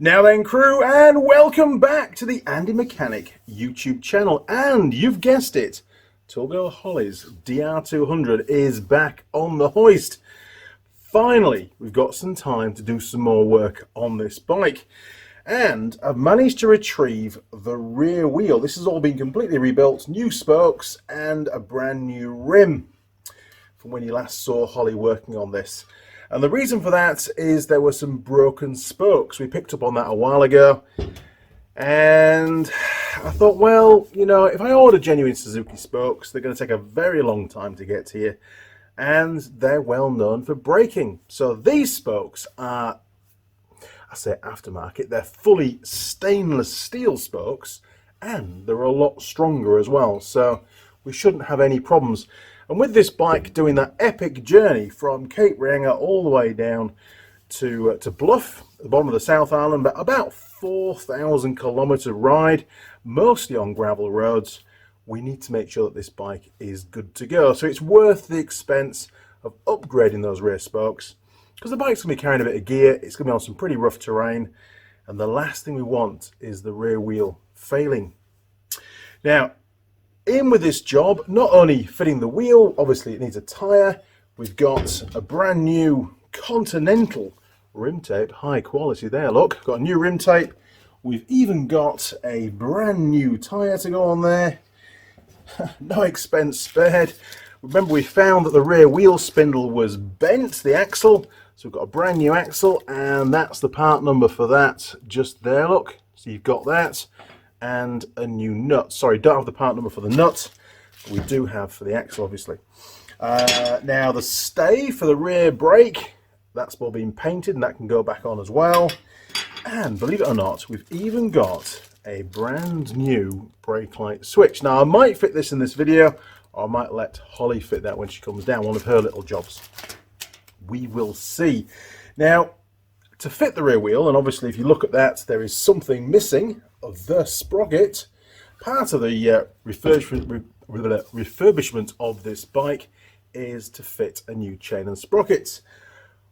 Now then, crew, and welcome back to the Andy Mechanic YouTube channel. And you've guessed it, Toolgirl Holley's DR200 is back on the hoist. Finally, we've got some time to do some more work on this bike. And I've managed to retrieve the rear wheel. This has all been completely rebuilt, new spokes and a brand new rim from when you last saw Holley working on this. And the reason for that is there were some broken spokes. We picked up on that a while ago. And I thought, well, you know, if I order genuine Suzuki spokes, they're going to take a very long time to get here. And they're well known for breaking. So these spokes are, I say aftermarket, they're fully stainless steel spokes. And they're a lot stronger as well. So we shouldn't have any problems. And with this bike doing that epic journey from Cape Reinga all the way down to Bluff, at the bottom of the South Island, but about 4,000 kilometre ride, mostly on gravel roads, we need to make sure that this bike is good to go. So it's worth the expense of upgrading those rear spokes, because the bike's going to be carrying a bit of gear, it's going to be on some pretty rough terrain, and the last thing we want is the rear wheel failing. Now, in with this job, not only fitting the wheel, obviously it needs a tyre, we've got a brand new Continental rim tape, high quality there, look, got a new rim tape, we've even got a brand new tyre to go on there, no expense spared. Remember, we found that the rear wheel spindle was bent, the axle, so we've got a brand new axle, and that's the part number for that just there, look, so you've got that. And a new nut. Sorry, don't have the part number for the nut, but we do have for the axle, obviously. Now the stay for the rear brake, that's all been painted and that can go back on as well. And believe it or not, we've even got a brand new brake light switch. Now I might fit this in this video, or I might let Holley fit that when she comes down, one of her little jobs. We will see. Now, to fit the rear wheel, and obviously if you look at that, there is something missing of the sprocket. Part of the refurbishment of this bike is to fit a new chain and sprockets.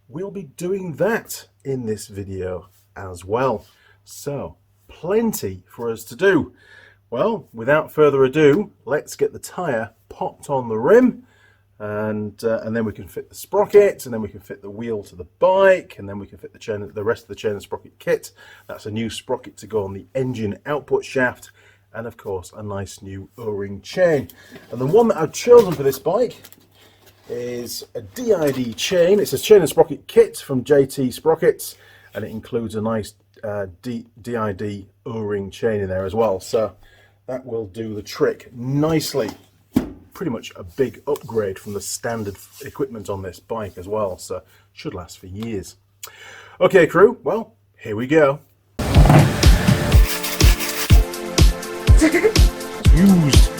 We'll be doing that in this video as well. So, plenty for us to do. Well, without further ado, let's get the tyre popped on the rim. And then we can fit the sprocket, and then we can fit the wheel to the bike, and then we can fit the chain, the rest of the chain and sprocket kit. That's a new sprocket to go on the engine output shaft, and of course a nice new O-ring chain. And the one that I've chosen for this bike is a DID chain. It's a chain and sprocket kit from JT Sprockets, and it includes a nice DID O-ring chain in there as well. So that will do the trick nicely. Pretty much a big upgrade from the standard equipment on this bike as well, so should last for years. Okay, crew, well, here we go. Used.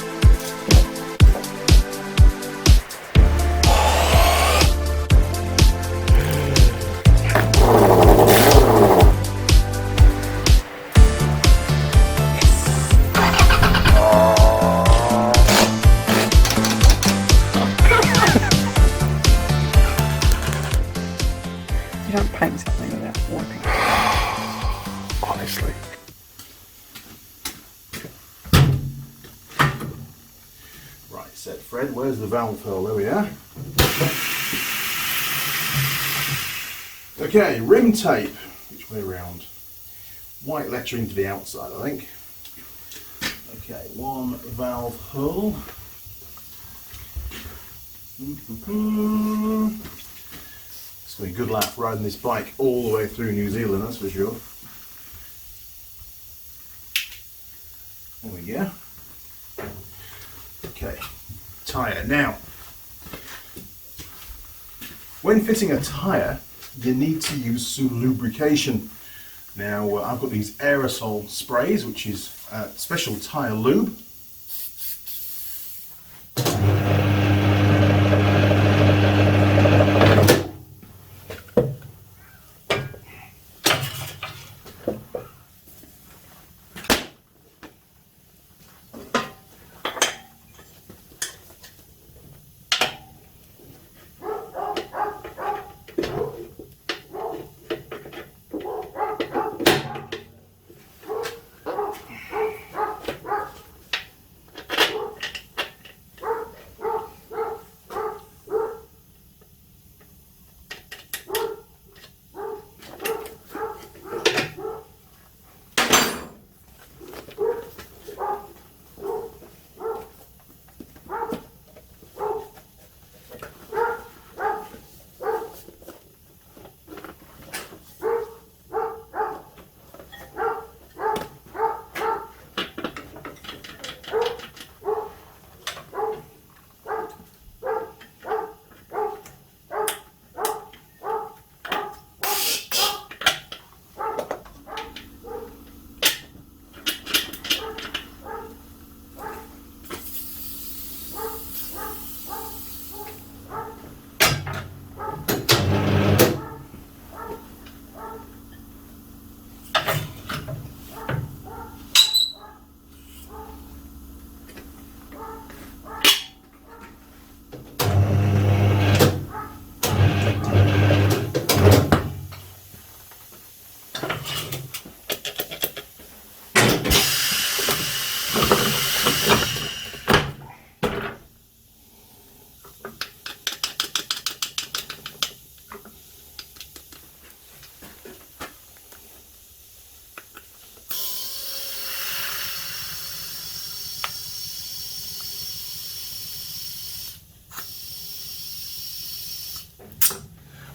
You don't paint something without wiping. Honestly. Right, set Fred, where's the valve hole? There we are. Okay, rim tape. Which way around? White lettering to the outside, I think. Okay, one valve hole. It's going to be a good laugh riding this bike all the way through New Zealand, that's for sure. There we go. Okay, tyre. Now, when fitting a tyre, you need to use some lubrication. Now, I've got these aerosol sprays, which is special tyre lube.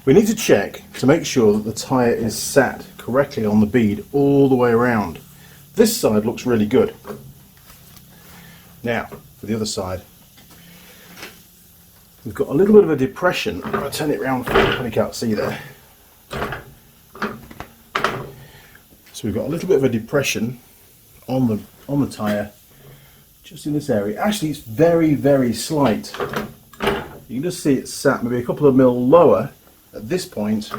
We need to check to make sure that the tyre is sat correctly on the bead all the way around. This side looks really good. Now, for the other side, we've got a little bit of a depression. I'm going to turn it around for you, you probably can't see there. So we've got a little bit of a depression on the tyre, just in this area. Actually, it's very, very slight. You can just see it's sat maybe a couple of mil lower at this point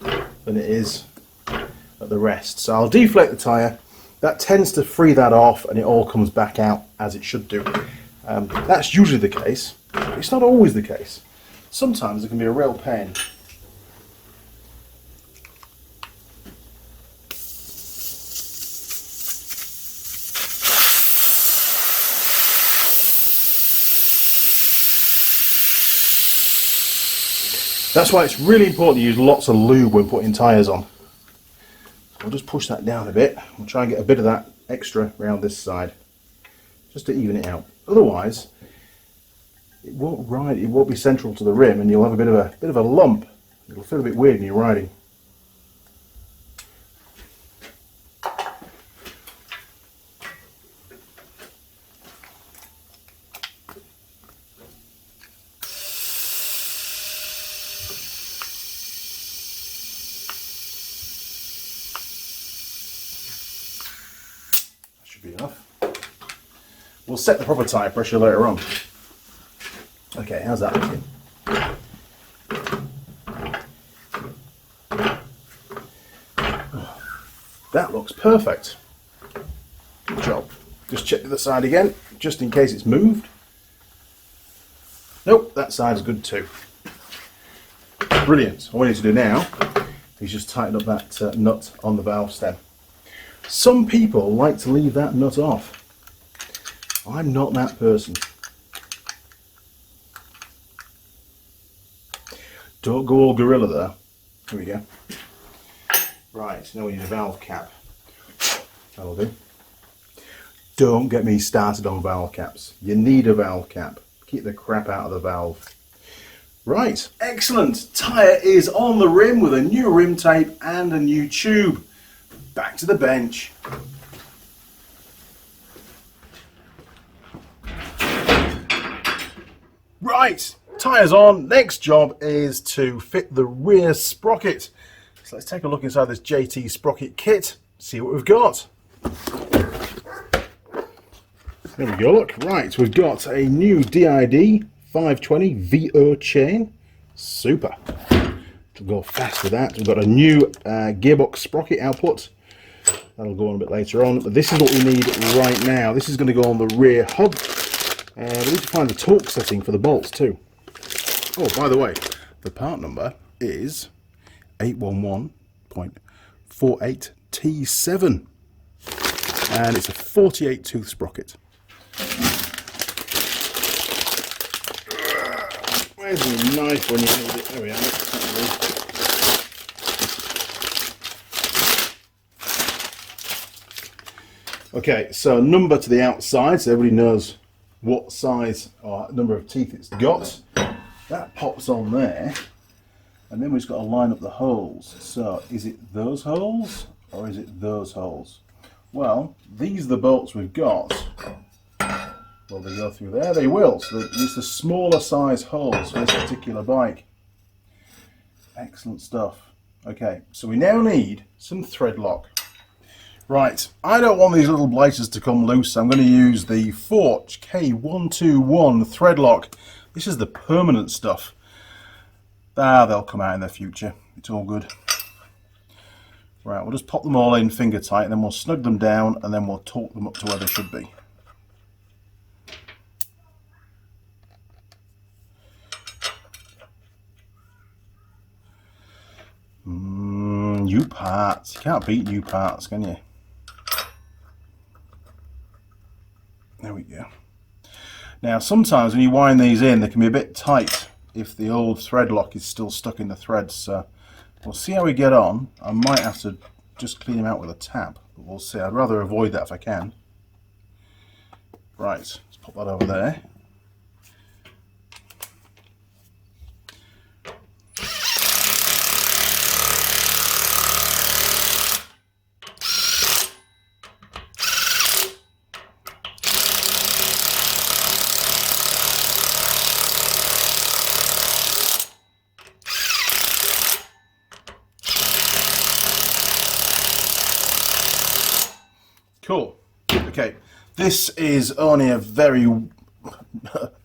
than it is at the rest. So I'll deflate the tyre. That tends to free that off and it all comes back out as it should do. That's usually the case. It's not always the case. Sometimes it can be a real pain. That's why it's really important to use lots of lube when putting tyres on. I'll just push that down a bit. We'll try and get a bit of that extra around this side, just to even it out. Otherwise, it won't ride. It won't be central to the rim, and you'll have a bit of a lump. It'll feel a bit weird when you're riding. Be enough. We'll set the proper tyre pressure later on. Okay, how's that looking? That looks perfect. Good job. Just check the other side again, just in case it's moved. Nope, that side's good too. Brilliant. All we need to do now is just tighten up that nut on the valve stem. Some people like to leave that nut off. I'm not that person. Don't go all gorilla there. Here we go. Right, now we need a valve cap. That'll do. Don't get me started on valve caps. You need a valve cap. Keep the crap out of the valve. Right, excellent. Tyre is on the rim with a new rim tape and a new tube. Back to the bench. Right, tyres on. Next job is to fit the rear sprocket. So let's take a look inside this JT sprocket kit, see what we've got. There we go, look. Right, we've got a new DID 520 VO chain. Super. We'll go fast with that. We've got a new gearbox sprocket output. That'll go on a bit later on, but this is what we need right now. This is going to go on the rear hub. We need to find the torque setting for the bolts too. Oh, by the way, the part number is 811.48T7, and it's a 48 tooth sprocket. Where's the knife when you need it? There we are. Okay, so number to the outside, so everybody knows what size or number of teeth it's got. That pops on there, and then we've just got to line up the holes. So is it those holes or is it those holes? Well, these are the bolts we've got. Will they go through there? They will. So it's the smaller size holes for this particular bike. Excellent stuff. Okay, so we now need some thread lock. Right, I don't want these little blighters to come loose, so I'm going to use the Forge K121 thread lock. This is the permanent stuff. They'll come out in the future. It's all good. Right, we'll just pop them all in finger tight, and then we'll snug them down, and then we'll torque them up to where they should be. New parts. You can't beat new parts, can you? There we go. Now sometimes when you wind these in, they can be a bit tight if the old thread lock is still stuck in the threads, so we'll see how we get on. I might have to just clean them out with a tap, but we'll see. I'd rather avoid that if I can. Right, let's pop that over there. Cool. Okay, this is only a very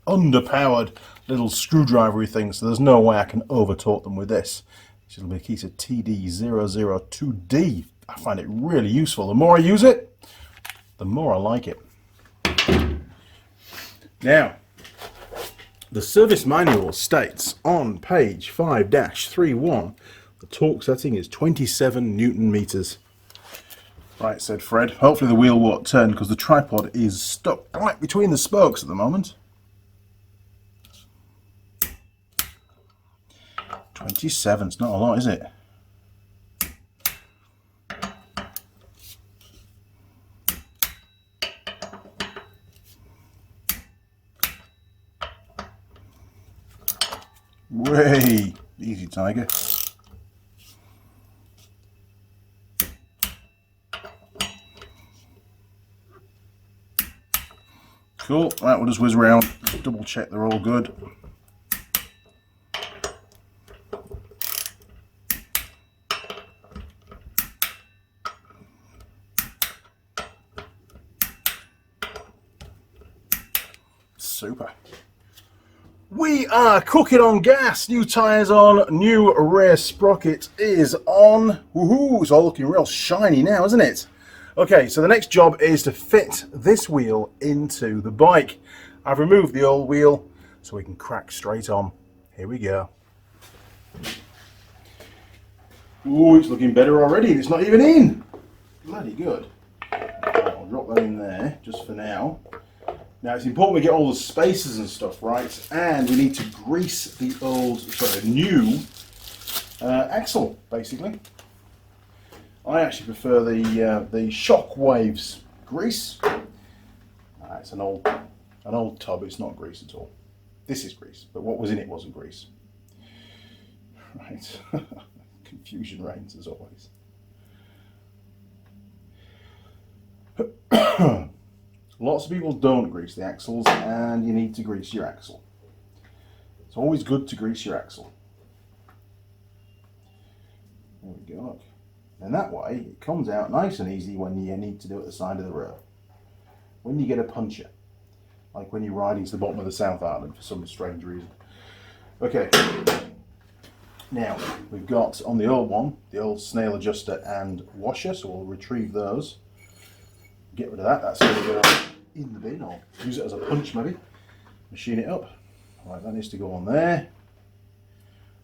underpowered little screwdrivery thing, so there's no way I can over-torque them with this. This will be a piece of TD002D. I find it really useful. The more I use it, the more I like it. Now, the service manual states on page 5-31, the torque setting is 27 Newton meters. Right, said Fred. Hopefully the wheel won't turn because the tripod is stuck right between the spokes at the moment. 27's not a lot, is it? Way easy, Tiger. Cool. Right, we'll just whiz around, double check they're all good. Super. We are cooking on gas. New tyres on, new rear sprocket is on. Woohoo! It's all looking real shiny now, isn't it? Okay, so the next job is to fit this wheel into the bike. I've removed the old wheel so we can crack straight on. Here we go. Ooh, it's looking better already. It's not even in. Bloody good. I'll drop that in there just for now. Now it's important we get all the spacers and stuff right, and we need to grease the new axle, basically. I actually prefer the Shockwaves grease. It's an old tub. It's not grease at all. This is grease, but what was in it wasn't grease. Right, confusion reigns as always. Lots of people don't grease the axles, and you need to grease your axle. It's always good to grease your axle. There we go. Look. And that way, it comes out nice and easy when you need to do it at the side of the road. When you get a puncture, like when you're riding to the bottom of the South Island for some strange reason. Okay. Now, we've got on the old one, the old snail adjuster and washer, so we'll retrieve those. Get rid of that. That's going to go in the bin, or use it as a punch maybe. Machine it up. Right, that needs to go on there.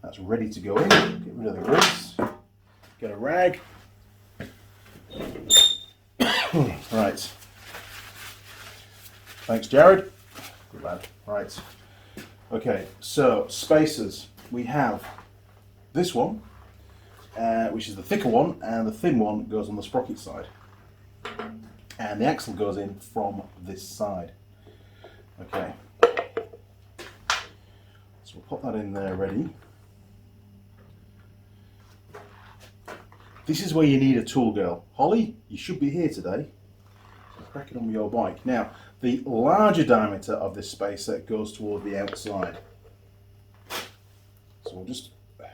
That's ready to go in. Get rid of the grease. Get a rag. Right. Thanks, Jared. Good lad. Right. Okay, so spacers. We have this one, which is the thicker one, and the thin one goes on the sprocket side. And the axle goes in from this side. Okay. So we'll put that in there ready. This is where you need a tool girl. Holly, you should be here today. So crack it on with your bike. Now, the larger diameter of this spacer goes toward the outside. So we'll just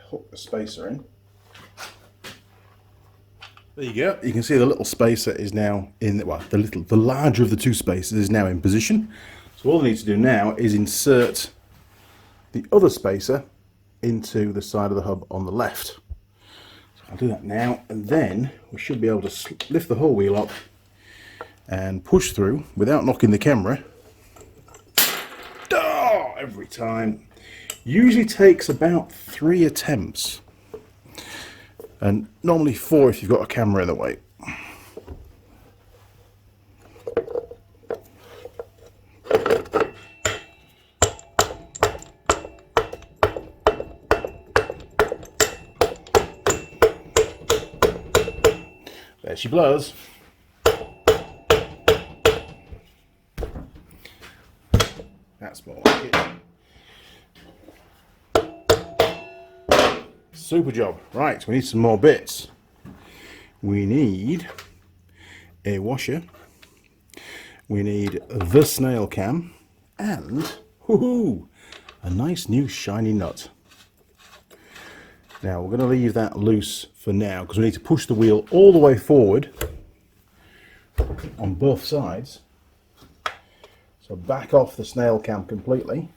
hook the spacer in. There you go. You can see the little spacer is now in, well, the larger of the two spacers is now in position. So all I need to do now is insert the other spacer into the side of the hub on the left. So I'll do that now, and then we should be able to lift the whole wheel up and push through without knocking the camera. Oh, every time. Usually takes about 3 attempts. And normally 4 if you've got a camera in the way. There she blows. That's more like it. Super job. Right, we need some more bits. We need a washer. We need the snail cam. And, woohoo, a nice new shiny nut. Now, we're going to leave that loose for now because we need to push the wheel all the way forward on both sides. So back off the snail cam completely.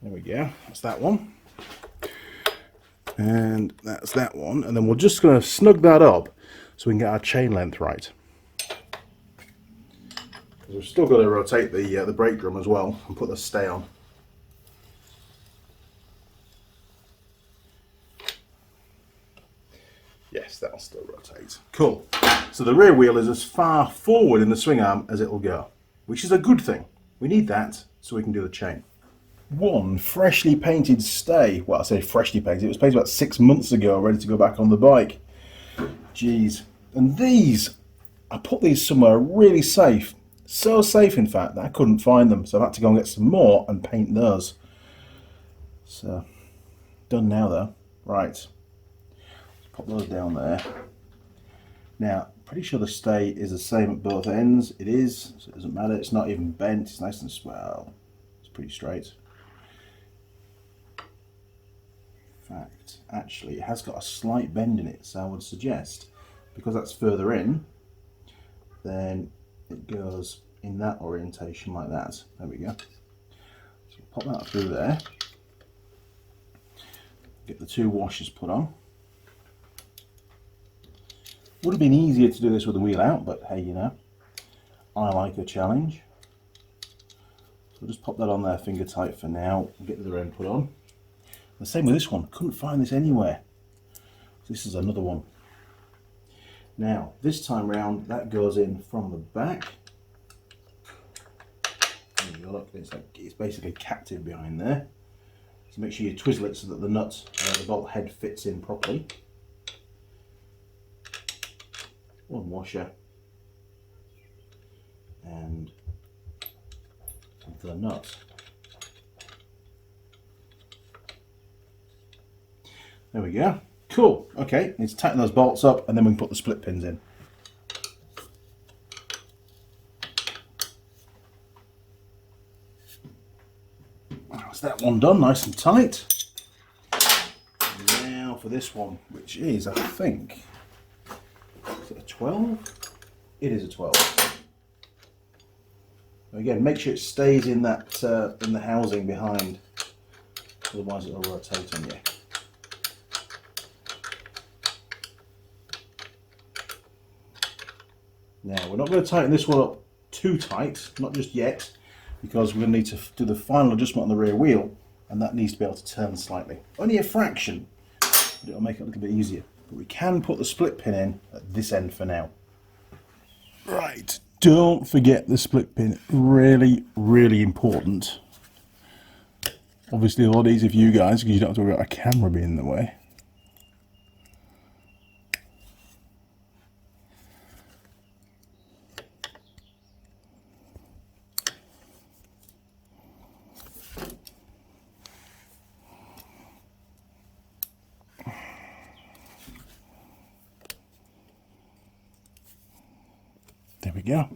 There we go, that's that one. And that's that one. And then we're just going to snug that up so we can get our chain length right. Because we've still got to rotate the brake drum as well and put the stay on. Yes, that'll still rotate. Cool. So the rear wheel is as far forward in the swing arm as it'll go, which is a good thing. We need that so we can do the chain. One freshly painted stay. Well, I say freshly painted. It was painted about 6 months ago, ready to go back on the bike. Jeez. And these, I put these somewhere really safe. So safe, in fact, that I couldn't find them. So I've had to go and get some more and paint those. So, done now though. Right. Pop those down there. Now, pretty sure the stay is the same at both ends. It is, so it doesn't matter. It's not even bent. It's nice and swell. It's pretty straight. In fact, actually, it has got a slight bend in it. So I would suggest, because that's further in, then it goes in that orientation like that. There we go. So pop that through there. Get the two washers put on. Would have been easier to do this with the wheel out, but hey, you know, I like a challenge. So just pop that on there finger tight for now and get the other end put on. The same with this one, couldn't find this anywhere. This is another one. Now, this time round, that goes in from the back. There you go, look, it's basically captive behind there. So make sure you twizzle it so that the nut, the bolt head fits in properly. One washer and the nut. There we go. Cool. Okay, let's tighten those bolts up and then we can put the split pins in. That's that one done, nice and tight. And now for this one, which is, I think, is it a 12? It is a 12. Again, make sure it stays in that in the housing behind, otherwise it'll rotate on you. Now we're not going to tighten this one up too tight, not just yet, because we're going to need to do the final adjustment on the rear wheel, and that needs to be able to turn slightly. Only a fraction, but it'll make it a little bit easier. But we can put the split pin in at this end for now. Right, don't forget the split pin, really, really important. Obviously a lot easier for you guys because you don't have to worry about a camera being in the way. There we go.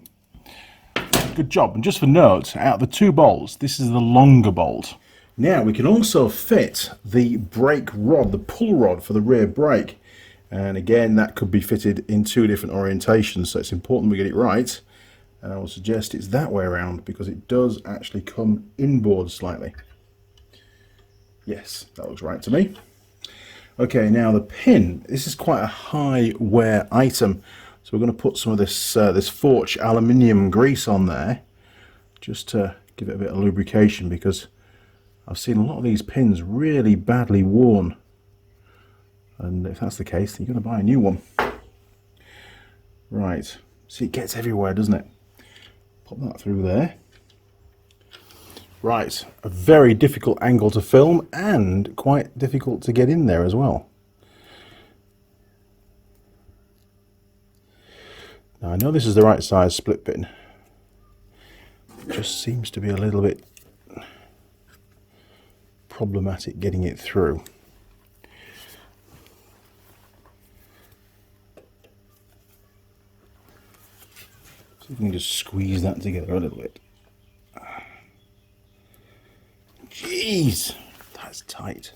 Good job. And just for note, out of the two bolts, this is the longer bolt. Now we can also fit the brake rod, the pull rod for the rear brake. And again, that could be fitted in two different orientations, so it's important we get it right. And I will suggest it's that way around because it does actually come inboard slightly. Yes, that looks right to me. Okay, now the pin. This is quite a high wear item. So we're going to put some of this this Forge aluminium grease on there, just to give it a bit of lubrication, because I've seen a lot of these pins really badly worn, and if that's the case, then you're going to buy a new one. Right, see, it gets everywhere, doesn't it? Pop that through there. Right, a very difficult angle to film and quite difficult to get in there as well. Now, I know this is the right size split pin. It just seems to be a little bit problematic getting it through. See if we can just squeeze that together a little bit. Jeez, that's tight.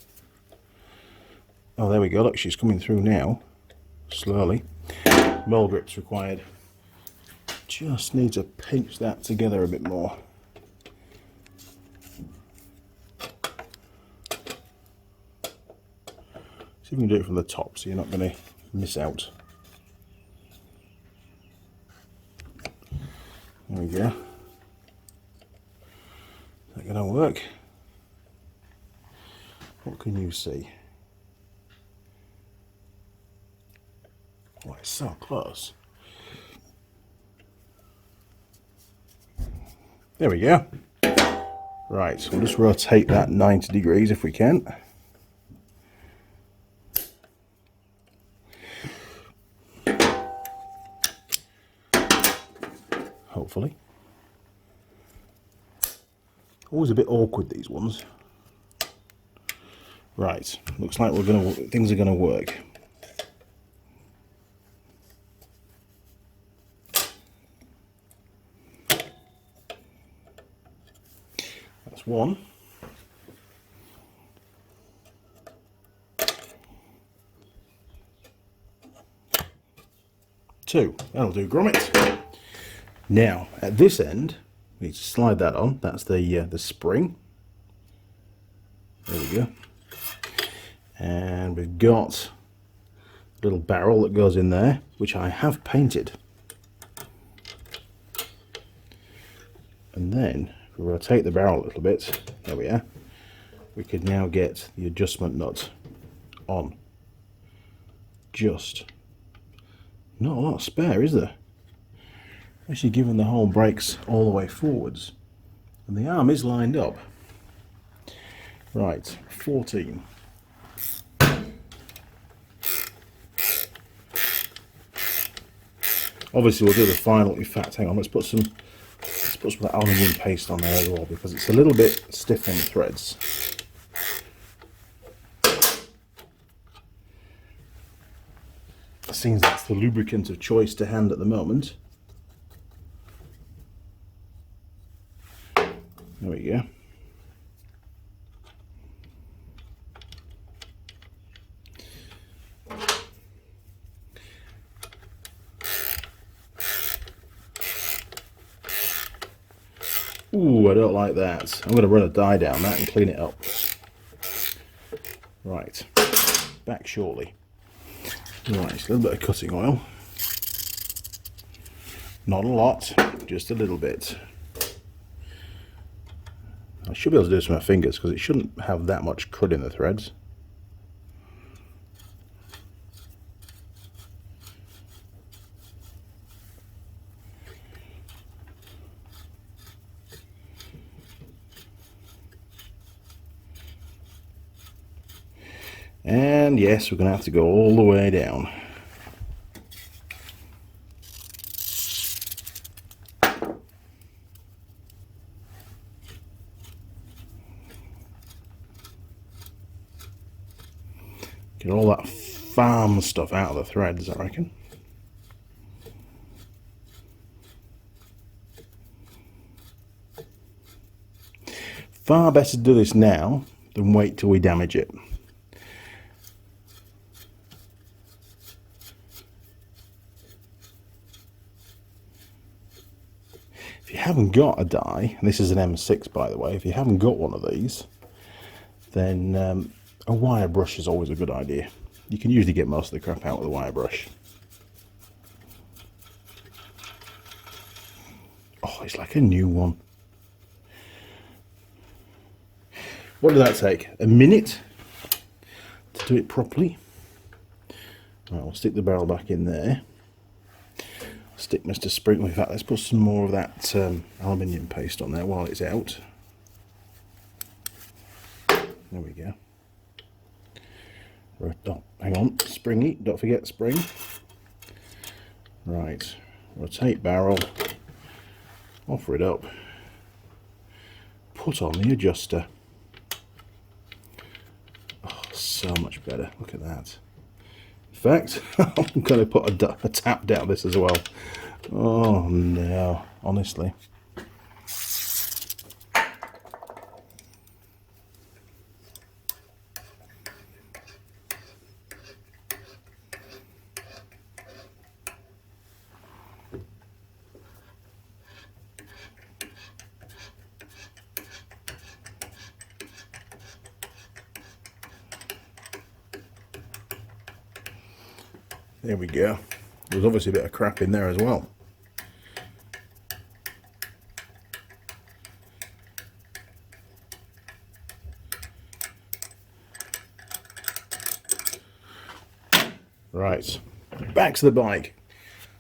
Oh, there we go. Look, she's coming through now, slowly. Mole grips required. Just need to pinch that together a bit more. See if we can do it from the top so you're not going to miss out. There we go. Is that going to work? What can you see? Oh, it's so close. There we go. Right, so we'll just rotate that 90 degrees if we can. Hopefully. Always a bit awkward, these ones. Right, looks like things are gonna work. That's one. Two. That'll do, grommet. Now, at this end, we need to slide that on. That's the spring. There we go. And we've got a little barrel that goes in there, which I have painted. And then, if we rotate the barrel a little bit, there we are, we could now get the adjustment nut on. Just not a lot of spare, is there? Actually, given the whole breaks all the way forwards. And the arm is lined up. Right, 14. Obviously we'll do the final. In fact, hang on, let's put some of that aluminium paste on there as well, because it's a little bit stiff on the threads. It seems that's the lubricant of choice to hand at the moment. There we go. Ooh, I don't like that. I'm going to run a dye down that and clean it up. Right, back shortly. Right, a little bit of cutting oil. Not a lot, just a little bit. I should be able to do this with my fingers because it shouldn't have that much crud in the threads. And yes, we're going to have to go all the way down. Get all that farm stuff out of the threads, I reckon. Far better to do this now than wait till we damage it. If you haven't got a die, and this is an M6 by the way, if you haven't got one of these, then a wire brush is always a good idea. You can usually get most of the crap out with a wire brush. Oh, it's like a new one. What did that take? A minute to do it properly? Right, we'll stick the barrel back in there. Stick Mr. Spring. In fact, let's put some more of that aluminium paste on there while it's out. There we go. Oh, hang on, springy, don't forget spring. Right, rotate barrel, offer it up, put on the adjuster. Oh, so much better, look at that. In fact, I'm going to put a tap down this as well. Oh no, honestly. There we go. There's obviously a bit of crap in there as well. Right, back to the bike.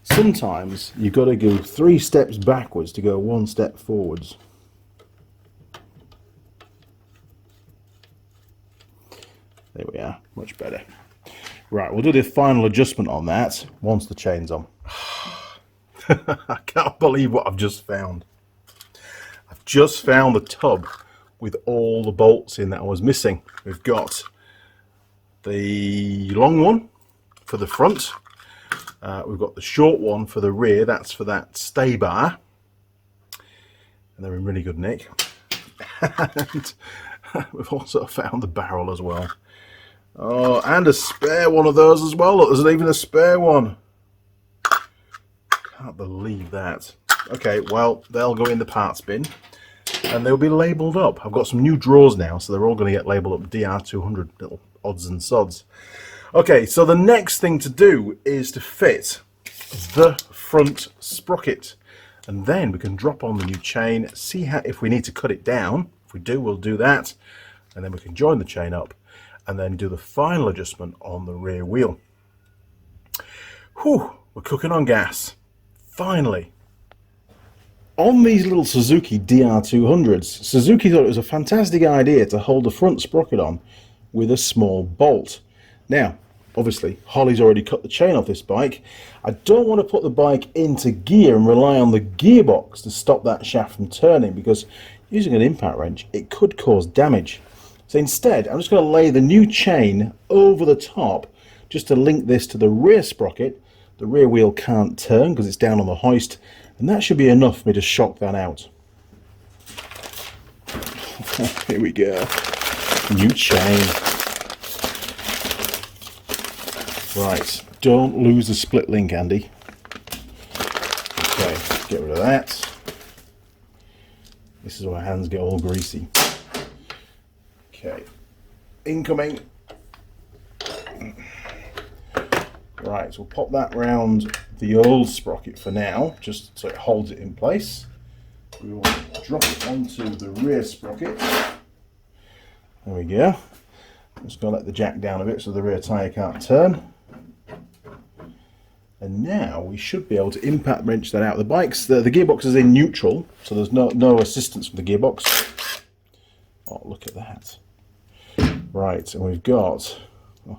Sometimes you've got to go 3 steps backwards to go 1 step forwards. There we are, much better. Right, we'll do the final adjustment on that once the chain's on. I can't believe what I've just found. I've just found the tub with all the bolts in that I was missing. We've got the long one for the front. We've got the short one for the rear. That's for that stay bar. And they're in really good nick. And we've also found the barrel as well. Oh, and a spare one of those as well. Look, there's even a spare one. Can't believe that. Okay, well, they'll go in the parts bin and they'll be labelled up. I've got some new drawers now, so they're all going to get labelled up DR200, little odds and sods. Okay, so the next thing to do is to fit the front sprocket. And then we can drop on the new chain, see how, if we need to cut it down. If we do, we'll do that. And then we can join the chain up and then do the final adjustment on the rear wheel. Whew, we're cooking on gas. Finally. On these little Suzuki DR200s, Suzuki thought it was a fantastic idea to hold the front sprocket on with a small bolt. Now, obviously, Holley's already cut the chain off this bike. I don't want to put the bike into gear and rely on the gearbox to stop that shaft from turning, because using an impact wrench, it could cause damage. So instead, I'm just going to lay the new chain over the top just to link this to the rear sprocket. The rear wheel can't turn because it's down on the hoist, and that should be enough for me to shock that out. Here we go. New chain. Right, don't lose the split link, Andy. Okay, get rid of that. This is where my hands get all greasy. Okay, incoming. Right, so we'll pop that round the old sprocket for now, just so it holds it in place. We will drop it onto the rear sprocket. There we go. Just going to let the jack down a bit so the rear tyre can't turn. And now we should be able to impact wrench that out. The gearbox is in neutral, so there's no assistance from the gearbox. Oh, look at that. Right, and we've got... Oh,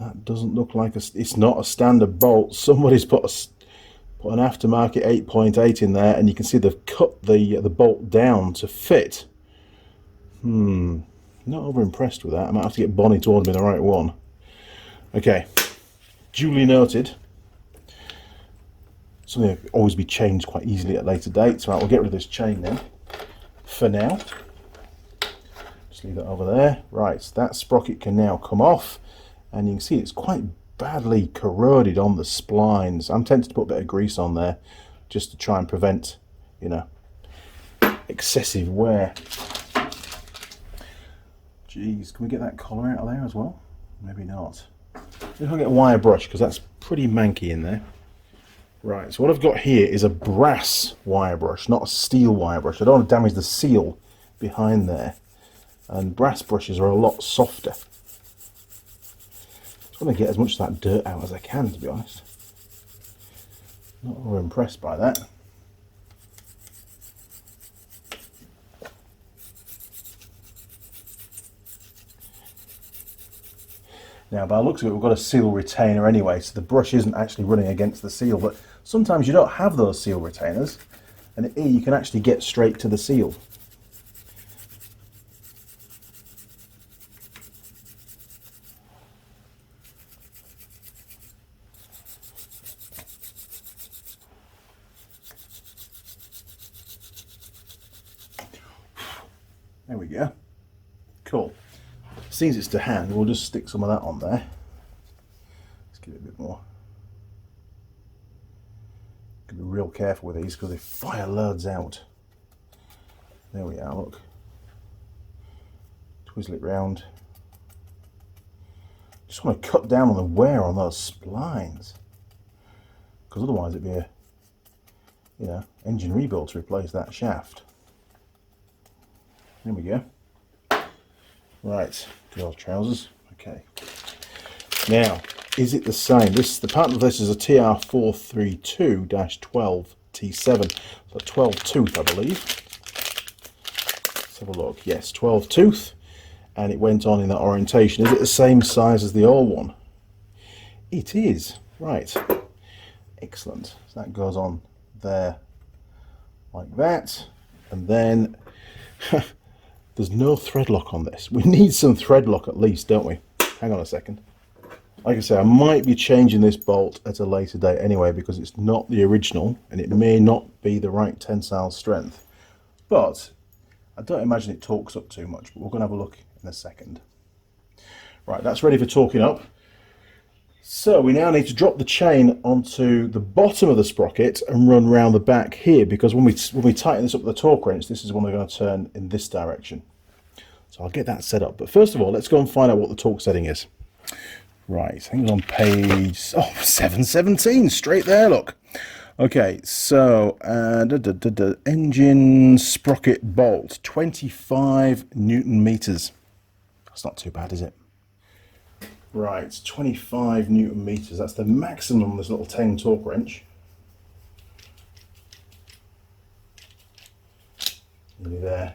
that doesn't look like it's not a standard bolt. Somebody's put an aftermarket 8.8 in there, and you can see they've cut the bolt down to fit. Not over impressed with that. I might have to get Bonnie to order me the right one. Okay, duly noted. Something that can always be changed quite easily at later dates. Right, we'll get rid of this chain then. For now, just leave that over there. Right, so that sprocket can now come off, and you can see it's quite badly corroded on the splines. I'm tempted to put a bit of grease on there just to try and prevent, you know, excessive wear. Jeez, can we get that collar out of there as well? Maybe not. If I get a wire brush, because that's pretty manky in there. Right, so what I've got here is a brass wire brush, not a steel wire brush. I don't want to damage the seal behind there. And brass brushes are a lot softer. I want to get as much of that dirt out as I can, to be honest. Not over impressed by that. Now, by the looks of it, we've got a seal retainer anyway, so the brush isn't actually running against the seal, but sometimes you don't have those seal retainers, and here you can actually get straight to the seal. There we go. Cool. Since it's to hand, we'll just stick some of that on there. Let's give it a bit more. Gotta be real careful with these because they fire loads out. There we are, look. Twizzle it round. just want to cut down on the wear on those splines, because otherwise it'd be a, you know, engine rebuild to replace that shaft. There we go. Right, good old trousers. Okay. Now, is it the same? The pattern of this is a TR432-12T7. So 12 tooth, I believe. Let's have a look. Yes, 12 tooth. And it went on in that orientation. Is it the same size as the old one? It is. Right. Excellent. So that goes on there like that. And then there's no thread lock on this. We need some thread lock at least, don't we? Hang on a second. Like I say, I might be changing this bolt at a later date anyway, because it's not the original and it may not be the right tensile strength. But I don't imagine it torques up too much, but we're going to have a look in a second. Right, that's ready for torquing up. So we now need to drop the chain onto the bottom of the sprocket and run round the back here, because when we tighten this up with the torque wrench, this is when we're going to turn in this direction. So I'll get that set up. But first of all, let's go and find out what the torque setting is. Right, I think it's on page 717, straight there, look. Okay, so engine sprocket bolt, 25 Newton meters. That's not too bad, is it? Right, 25 Newton meters. That's the maximum of this little 10 torque wrench. Nearly there.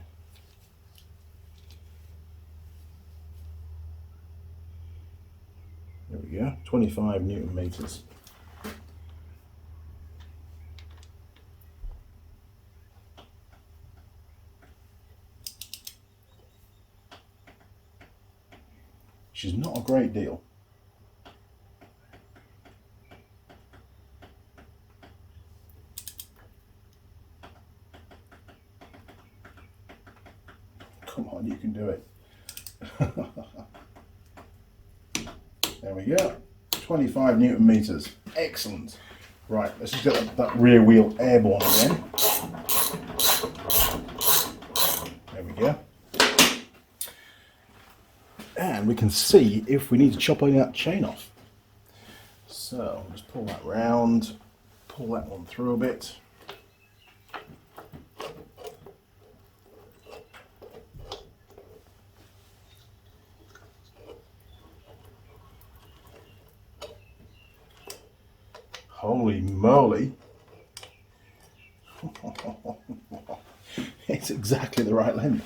There we go, 25 Newton meters. Which is not a great deal. Come on, you can do it. There we go, 25 Newton meters. Excellent. Right, let's just get that rear wheel airborne again. There we go. And we can see if we need to chop any of that chain off. So just pull that round, pull that one through a bit. Holy moly. It's exactly the right length.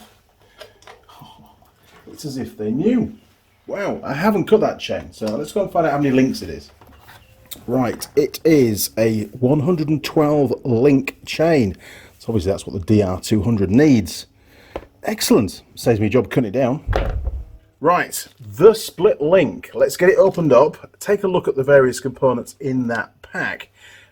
It's as if they knew. Wow, I haven't cut that chain, so let's go and find out how many links it is. Right, it is a 112 link chain. So obviously that's what the DR200 needs. Excellent. Saves me a job cutting it down. Right, the split link. Let's get it opened up, take a look at the various components in that pack,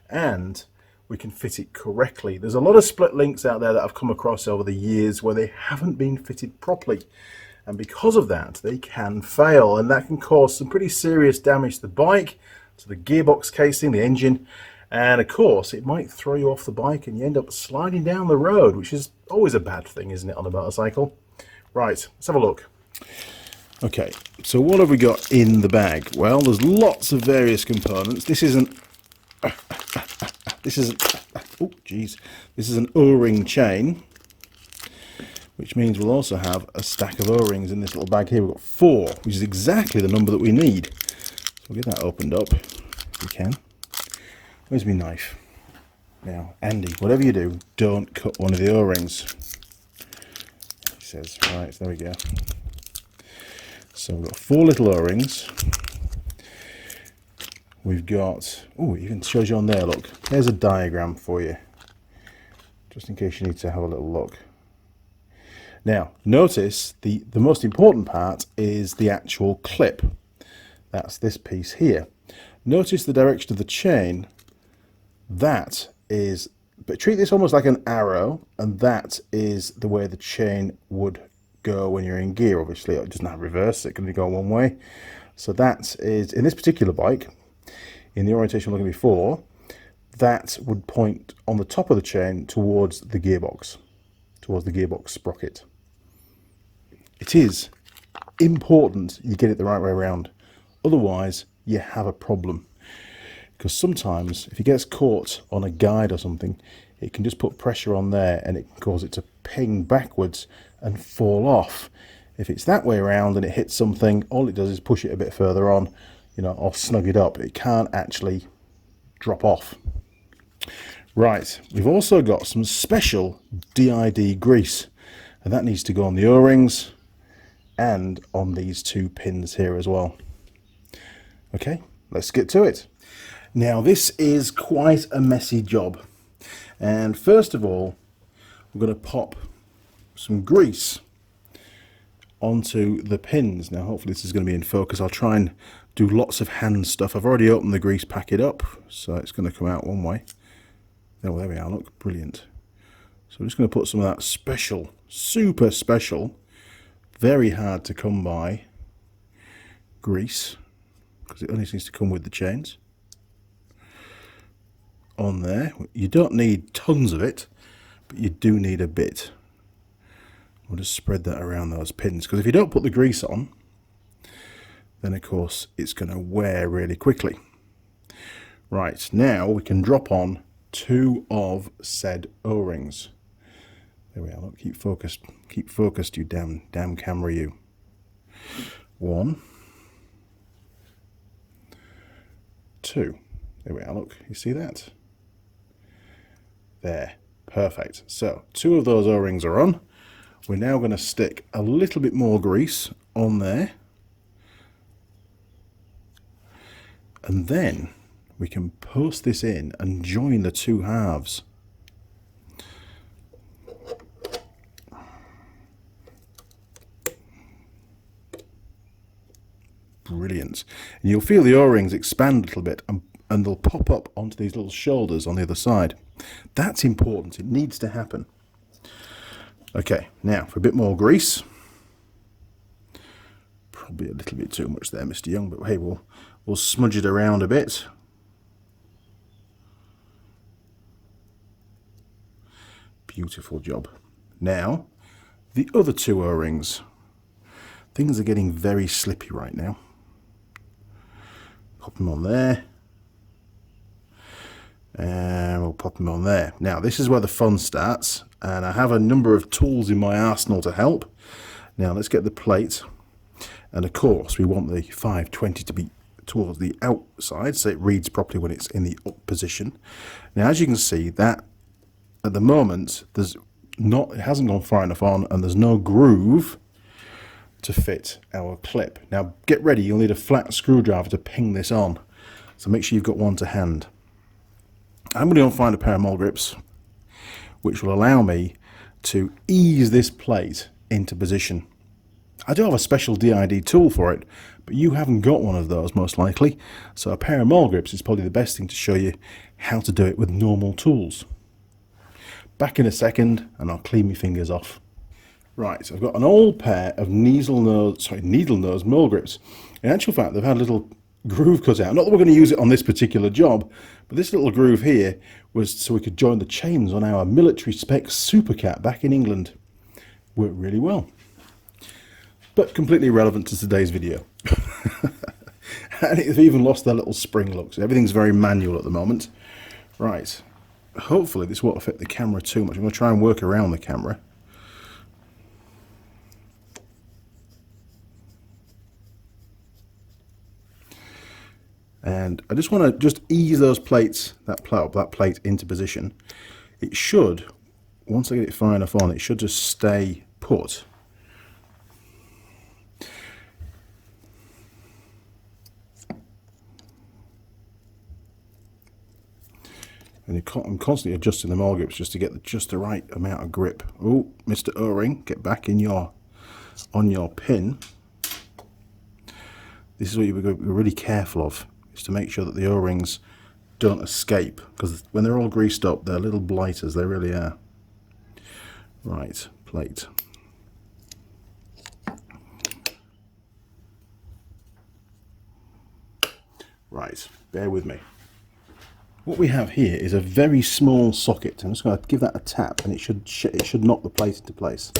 and we can fit it correctly. There's a lot of split links out there that I've come across over the years where they haven't been fitted properly. And because of that, they can fail, and that can cause some pretty serious damage to the bike, to the gearbox casing, the engine, and of course, it might throw you off the bike and you end up sliding down the road, which is always a bad thing, isn't it, on a motorcycle? Right, let's have a look. Okay, so what have we got in the bag? Well, there's lots of various components. This is an O-ring chain, which means we'll also have a stack of O-rings in this little bag here. We've got 4, which is exactly the number that we need. So we'll get that opened up if we can. Where's my knife? Now, Andy, whatever you do, don't cut one of the O-rings. He says, right, there we go. So we've got 4 little O-rings. We've got, oh, it even shows you on there, look. There's a diagram for you, just in case you need to have a little look. Now, notice the most important part is the actual clip. That's this piece here. Notice the direction of the chain. That is, but treat this almost like an arrow, and that is the way the chain would go when you're in gear. Obviously, it doesn't have reverse, it can only go one way. So that is, in this particular bike, in the orientation we're looking before, that would point on the top of the chain towards the gearbox sprocket. It is important you get it the right way around. Otherwise, you have a problem. Because sometimes, if it gets caught on a guide or something, it can just put pressure on there and it can cause it to ping backwards and fall off. If it's that way around and it hits something, all it does is push it a bit further on, you know, or snug it up. It can't actually drop off. Right, we've also got some special DID grease, and that needs to go on the O-rings and on these two pins here as well. Okay, let's get to it. Now this is quite a messy job, and first of all we're going to pop some grease onto the pins. Now hopefully this is going to be in focus. I'll try and do lots of hand stuff. I've already opened the grease packet up, so it's going to come out one way. Oh, there we are, look, brilliant. So I'm just going to put some of that special, super special, very hard to come by grease, because it only needs to come with the chains, on there. You don't need tons of it, but you do need a bit. We'll just spread that around those pins, because if you don't put the grease on, then of course it's going to wear really quickly. Right, now we can drop on two of said O-rings. There we are, look, keep focused, you damn camera, you. One, two. There we are, look, you see that? There, perfect. So two of those O-rings are on. We're now going to stick a little bit more grease on there, and then we can post this in and join the two halves. Brilliant. And you'll feel the O-rings expand a little bit, and they'll pop up onto these little shoulders on the other side. That's important. It needs to happen. Okay, now for a bit more grease. Probably a little bit too much there, Mr. Young, but hey, we'll smudge it around a bit. Beautiful job. Now, the other two O-rings. Things are getting very slippy right now. Pop them on there. And we'll pop them on there. Now, this is where the fun starts. And I have a number of tools in my arsenal to help. Now, let's get the plate. And of course, we want the 520 to be towards the outside, so it reads properly when it's in the up position. Now, as you can see, that at the moment, it hasn't gone far enough on, and there's no groove to fit our clip. Now get ready, you'll need a flat screwdriver to ping this on, so make sure you've got one to hand. I'm going to find a pair of mole grips which will allow me to ease this plate into position. I do have a special DID tool for it, but you haven't got one of those most likely, so a pair of mole grips is probably the best thing to show you how to do it with normal tools. Back in a second and I'll clean my fingers off. Right, so I've got an old pair of needle nose mole grips. In actual fact, they've had a little groove cut out. Not that we're going to use it on this particular job, but this little groove here was so we could join the chains on our military spec Supercat back in England. Worked really well. But completely irrelevant to today's video. And they've even lost their little spring looks. Everything's very manual at the moment. Right. Hopefully this won't affect the camera too much. I'm going to try and work around the camera. And I just want to ease those plates, that plate into position. It should, once I get it far enough on, it should just stay put. And I'm constantly adjusting the mole grips just to get just the right amount of grip. Oh, Mr. O-ring, get back in on your pin. This is what you've got to be really careful of, is to make sure that the O-rings don't escape, because when they're all greased up, they're little blighters, they really are. Right, plate. Right, bear with me. What we have here is a very small socket. I'm just going to give that a tap and it should knock the plate into place.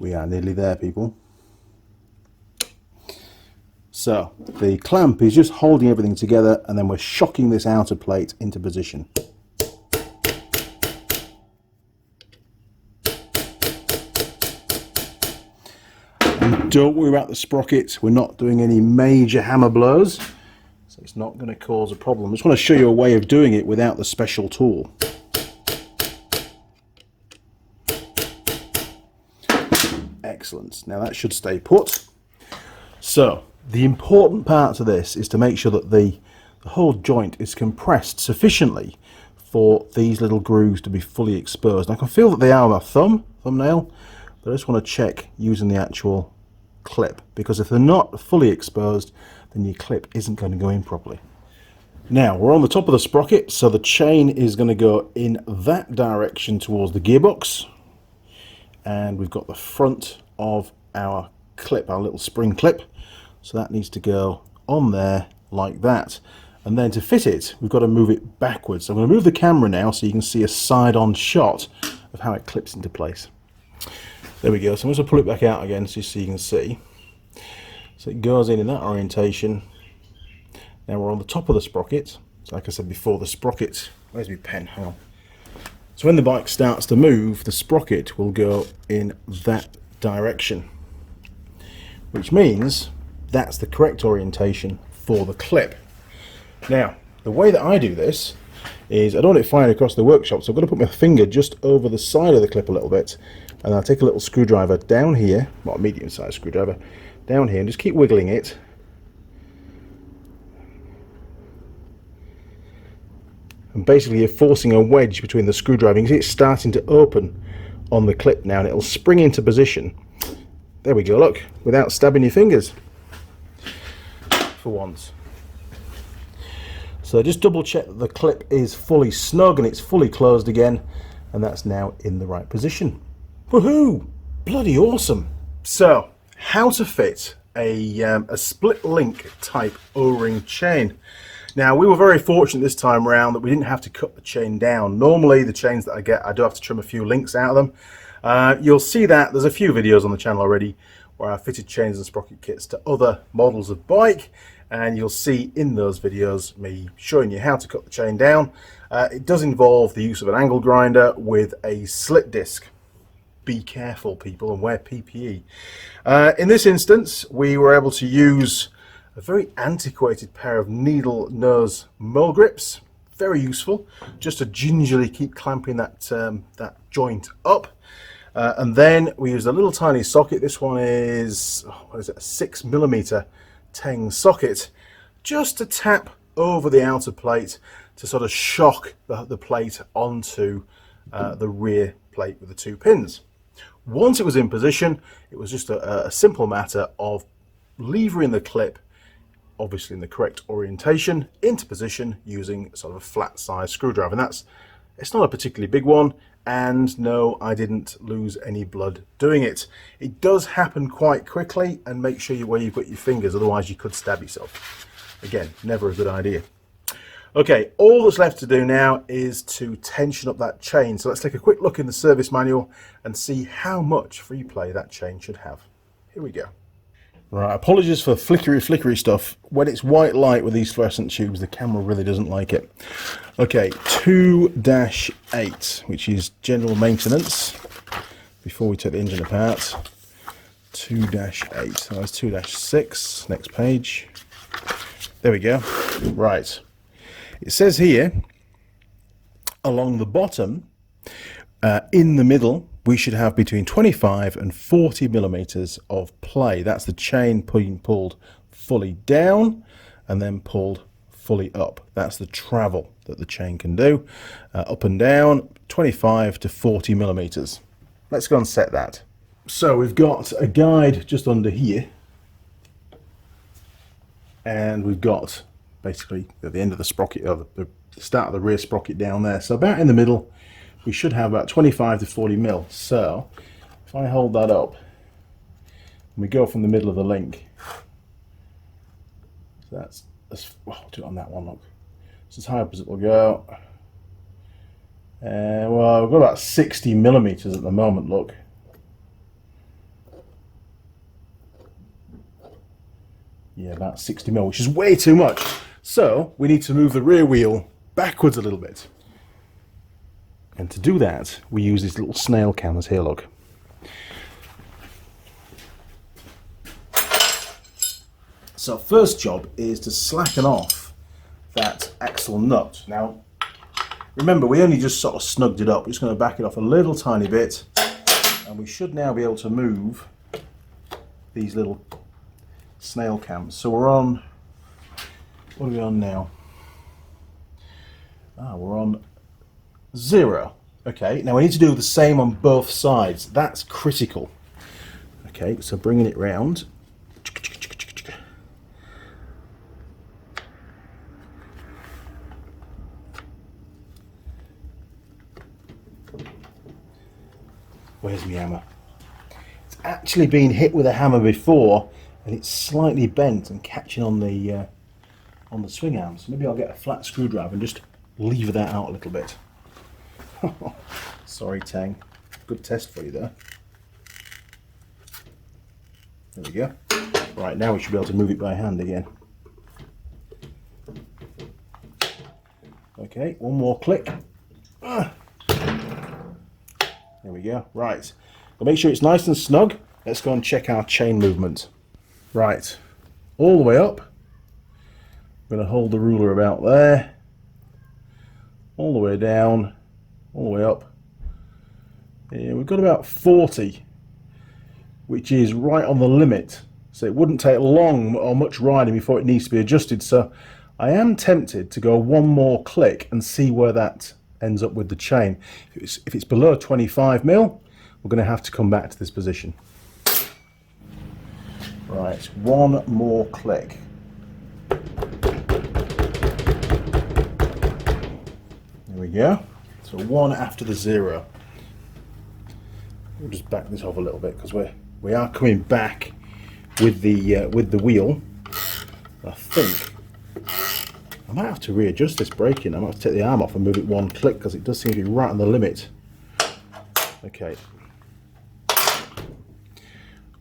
We are nearly there, people. So the clamp is just holding everything together, and then we're shocking this outer plate into position. And don't worry about the sprockets, we're not doing any major hammer blows, so it's not going to cause a problem. I just want to show you a way of doing it without the special tool. Excellent. Now that should stay put. So the important part to this is to make sure that the whole joint is compressed sufficiently for these little grooves to be fully exposed. And I can feel that they are with my thumbnail, but I just want to check using the actual clip, because if they're not fully exposed, then your clip isn't going to go in properly. Now we're on the top of the sprocket, so the chain is going to go in that direction towards the gearbox, and we've got the front of our clip, our little spring clip, so that needs to go on there like that. And then to fit it, we've got to move it backwards. So I'm going to move the camera now so you can see a side-on shot of how it clips into place. There we go. So I'm just going to pull it back out again so you can see. So it goes in that orientation. Now we're on the top of the sprocket. So like I said before, the sprocket, where's my pen? Hang on. So when the bike starts to move, the sprocket will go in that direction, which means that's the correct orientation for the clip. Now, the way that I do this is I don't want it flying across the workshop, so I'm going to put my finger just over the side of the clip a little bit, and I'll take a little screwdriver down here, well, a medium-sized screwdriver, down here, and just keep wiggling it. And basically you're forcing a wedge between the screwdriver. You can see it's starting to open on the clip now, and it'll spring into position. There we go, look, without stabbing your fingers, for once. So just double check that the clip is fully snug and it's fully closed again, and that's now in the right position. Woohoo! Bloody awesome! So, how to fit a split link type O-ring chain. Now, we were very fortunate this time around that we didn't have to cut the chain down. Normally the chains that I get, I do have to trim a few links out of them. You'll see that there's a few videos on the channel already where I fitted chains and sprocket kits to other models of bike, and you'll see in those videos me showing you how to cut the chain down. It does involve the use of an angle grinder with a slit disc. Be careful, people, and wear PPE. In this instance, we were able to use a very antiquated pair of needle nose mole grips. Very useful, just to gingerly keep clamping that that joint up. And then we used a little tiny socket. This one is, what is it, a 6mm Teng socket, just to tap over the outer plate to sort of shock the plate onto the rear plate with the two pins. Once it was in position, it was just a simple matter of levering the clip, obviously in the correct orientation, into position using sort of a flat size screwdriver. And it's not a particularly big one, and no, I didn't lose any blood doing it. It does happen quite quickly, and make sure where you've got your fingers, otherwise you could stab yourself. Again, never a good idea. Okay, all that's left to do now is to tension up that chain. So let's take a quick look in the service manual and see how much free play that chain should have. Here we go. Right, apologies for flickery stuff. When it's white light with these fluorescent tubes, the camera really doesn't like it. Okay, 2-8, which is general maintenance, before we take the engine apart. 2-8, so that's 2-6, next page. There we go. Right, it says here, along the bottom, in the middle, we should have between 25 and 40mm of play. That's the chain being pulled fully down and then pulled fully up. That's the travel that the chain can do. Up and down, 25 to 40mm. Let's go and set that. So we've got a guide just under here, and we've got basically at the end of the sprocket, or the start of the rear sprocket down there. So about in the middle, we should have about 25 to 40mm. So if I hold that up and we go from the middle of the link, so that's well, I'll do it on that one, look. It's as high up as it will go. Well, we've got about 60mm at the moment, look. Yeah, about 60mm, which is way too much. So we need to move the rear wheel backwards a little bit. And to do that, we use these little snail cams here, look. So first job is to slacken off that axle nut. Now, remember, we only just sort of snugged it up. We're just going to back it off a little tiny bit, and we should now be able to move these little snail cams. So we're on, what are we on now? We're on 0. Okay, now we need to do the same on both sides. That's critical. Okay, so bringing it round. Where's my hammer? It's actually been hit with a hammer before, and it's slightly bent and catching on the swing arm. So maybe I'll get a flat screwdriver and just lever that out a little bit. Sorry, Tang. Good test for you there. There we go. Right, now we should be able to move it by hand again. Okay, one more click. There we go. Right. We'll make sure it's nice and snug. Let's go and check our chain movement. Right. All the way up. I'm going to hold the ruler about there. All the way down. All the way up. Yeah, we've got about 40, which is right on the limit. So it wouldn't take long or much riding before it needs to be adjusted. So I am tempted to go one more click and see where that ends up with the chain. If it's below 25mm, we're going to have to come back to this position. Right, one more click. There we go. So one after the 0. We'll just back this off a little bit because we are coming back with the wheel. I think I might have to readjust this braking. I might have to take the arm off and move it one click because it does seem to be right on the limit. Okay.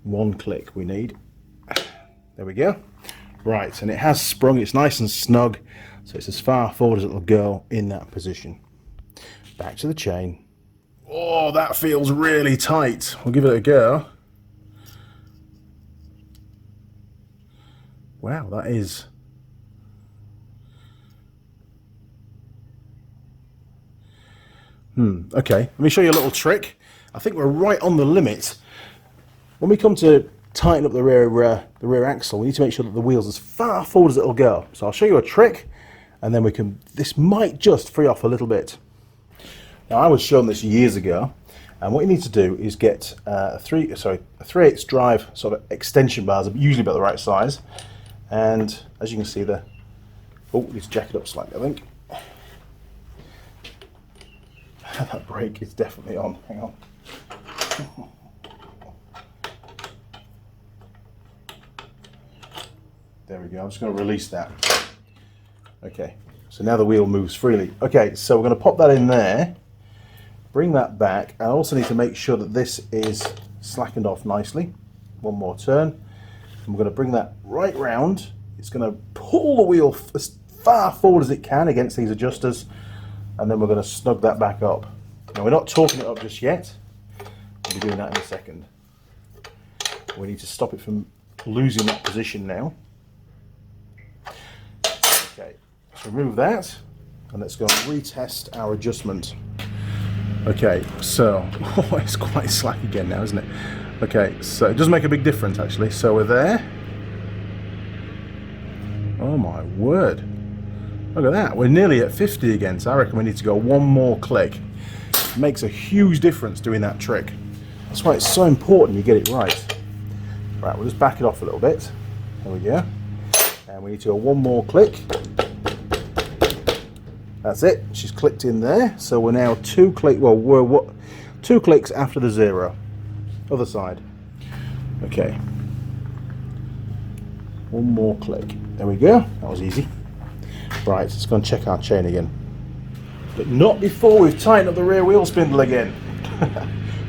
One click we need. There we go. Right, and it has sprung. It's nice and snug. So it's as far forward as it'll go in that position. Back to the chain. Oh, that feels really tight. We'll give it a go. Wow, that is... Okay, let me show you a little trick. I think we're right on the limit. When we come to tighten up the rear axle, we need to make sure that the wheel's as far forward as it'll go. So I'll show you a trick, and then we can. This might just free off a little bit. Now I was shown this years ago, and what you need to do is get a 3/8 drive sort of extension bars, usually about the right size. And as you can see there, oh, let's jack it up slightly, I think. That brake is definitely on. Hang on. There we go. I'm just going to release that. Okay. So now the wheel moves freely. Okay. So we're going to pop that in there. Bring that back. I also need to make sure that this is slackened off nicely. One more turn. And we're going to bring that right round. It's going to pull the wheel as far forward as it can against these adjusters. And then we're going to snug that back up. Now we're not torquing it up just yet. We'll be doing that in a second. We need to stop it from losing that position now. Okay, let's remove that and let's go and retest our adjustment. Okay, so it's quite slack again now, isn't it? Okay, so it does make a big difference actually. So we're there. Oh my word. Look at that, we're nearly at 50 again, so I reckon we need to go one more click. It makes a huge difference doing that trick. That's why it's so important you get it right. Right, we'll just back it off a little bit. There we go. And we need to go one more click. That's it, she's clicked in there. So we're now two clicks after the 0. Other side. Okay. One more click. There we go, that was easy. Right, let's go and check our chain again. But not before we've tightened up the rear wheel spindle again.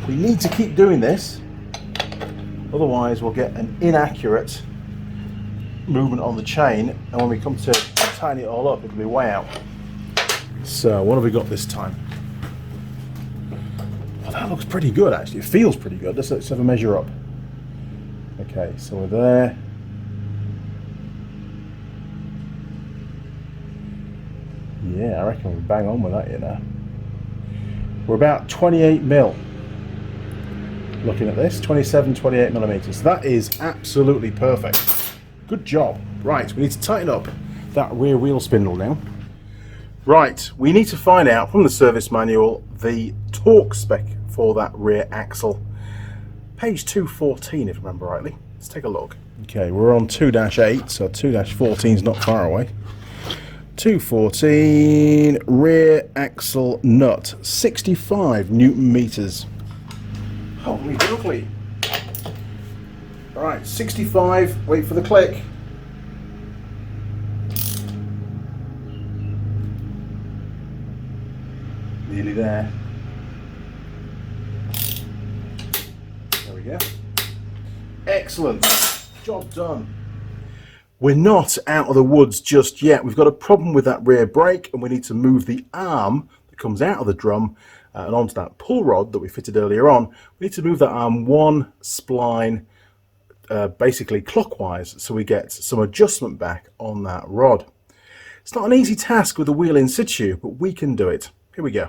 We need to keep doing this, otherwise we'll get an inaccurate movement on the chain, and when we come to tighten it all up, it'll be way out. So what have we got this time? Well, that looks pretty good actually. It feels pretty good. Let's have a measure up. Okay, so we're there. Yeah, I reckon we're bang on with that, you know. We're about 28 mil. Looking at this, 27, 28 millimeters. That is absolutely perfect. Good job. Right, we need to tighten up that rear wheel spindle now. Right, we need to find out from the service manual the torque spec for that rear axle. Page 214, if I remember rightly. Let's take a look. Okay, we're on 2-8, so 2-14 is not far away. 214, rear axle nut, 65 Newton meters. Holy lovely. Alright, 65, wait for the click. Nearly there. There we go. Excellent. Job done. We're not out of the woods just yet. We've got a problem with that rear brake, and we need to move the arm that comes out of the drum and onto that pull rod that we fitted earlier on. We need to move that arm one spline basically clockwise so we get some adjustment back on that rod. It's not an easy task with the wheel in situ, but we can do it. Here we go.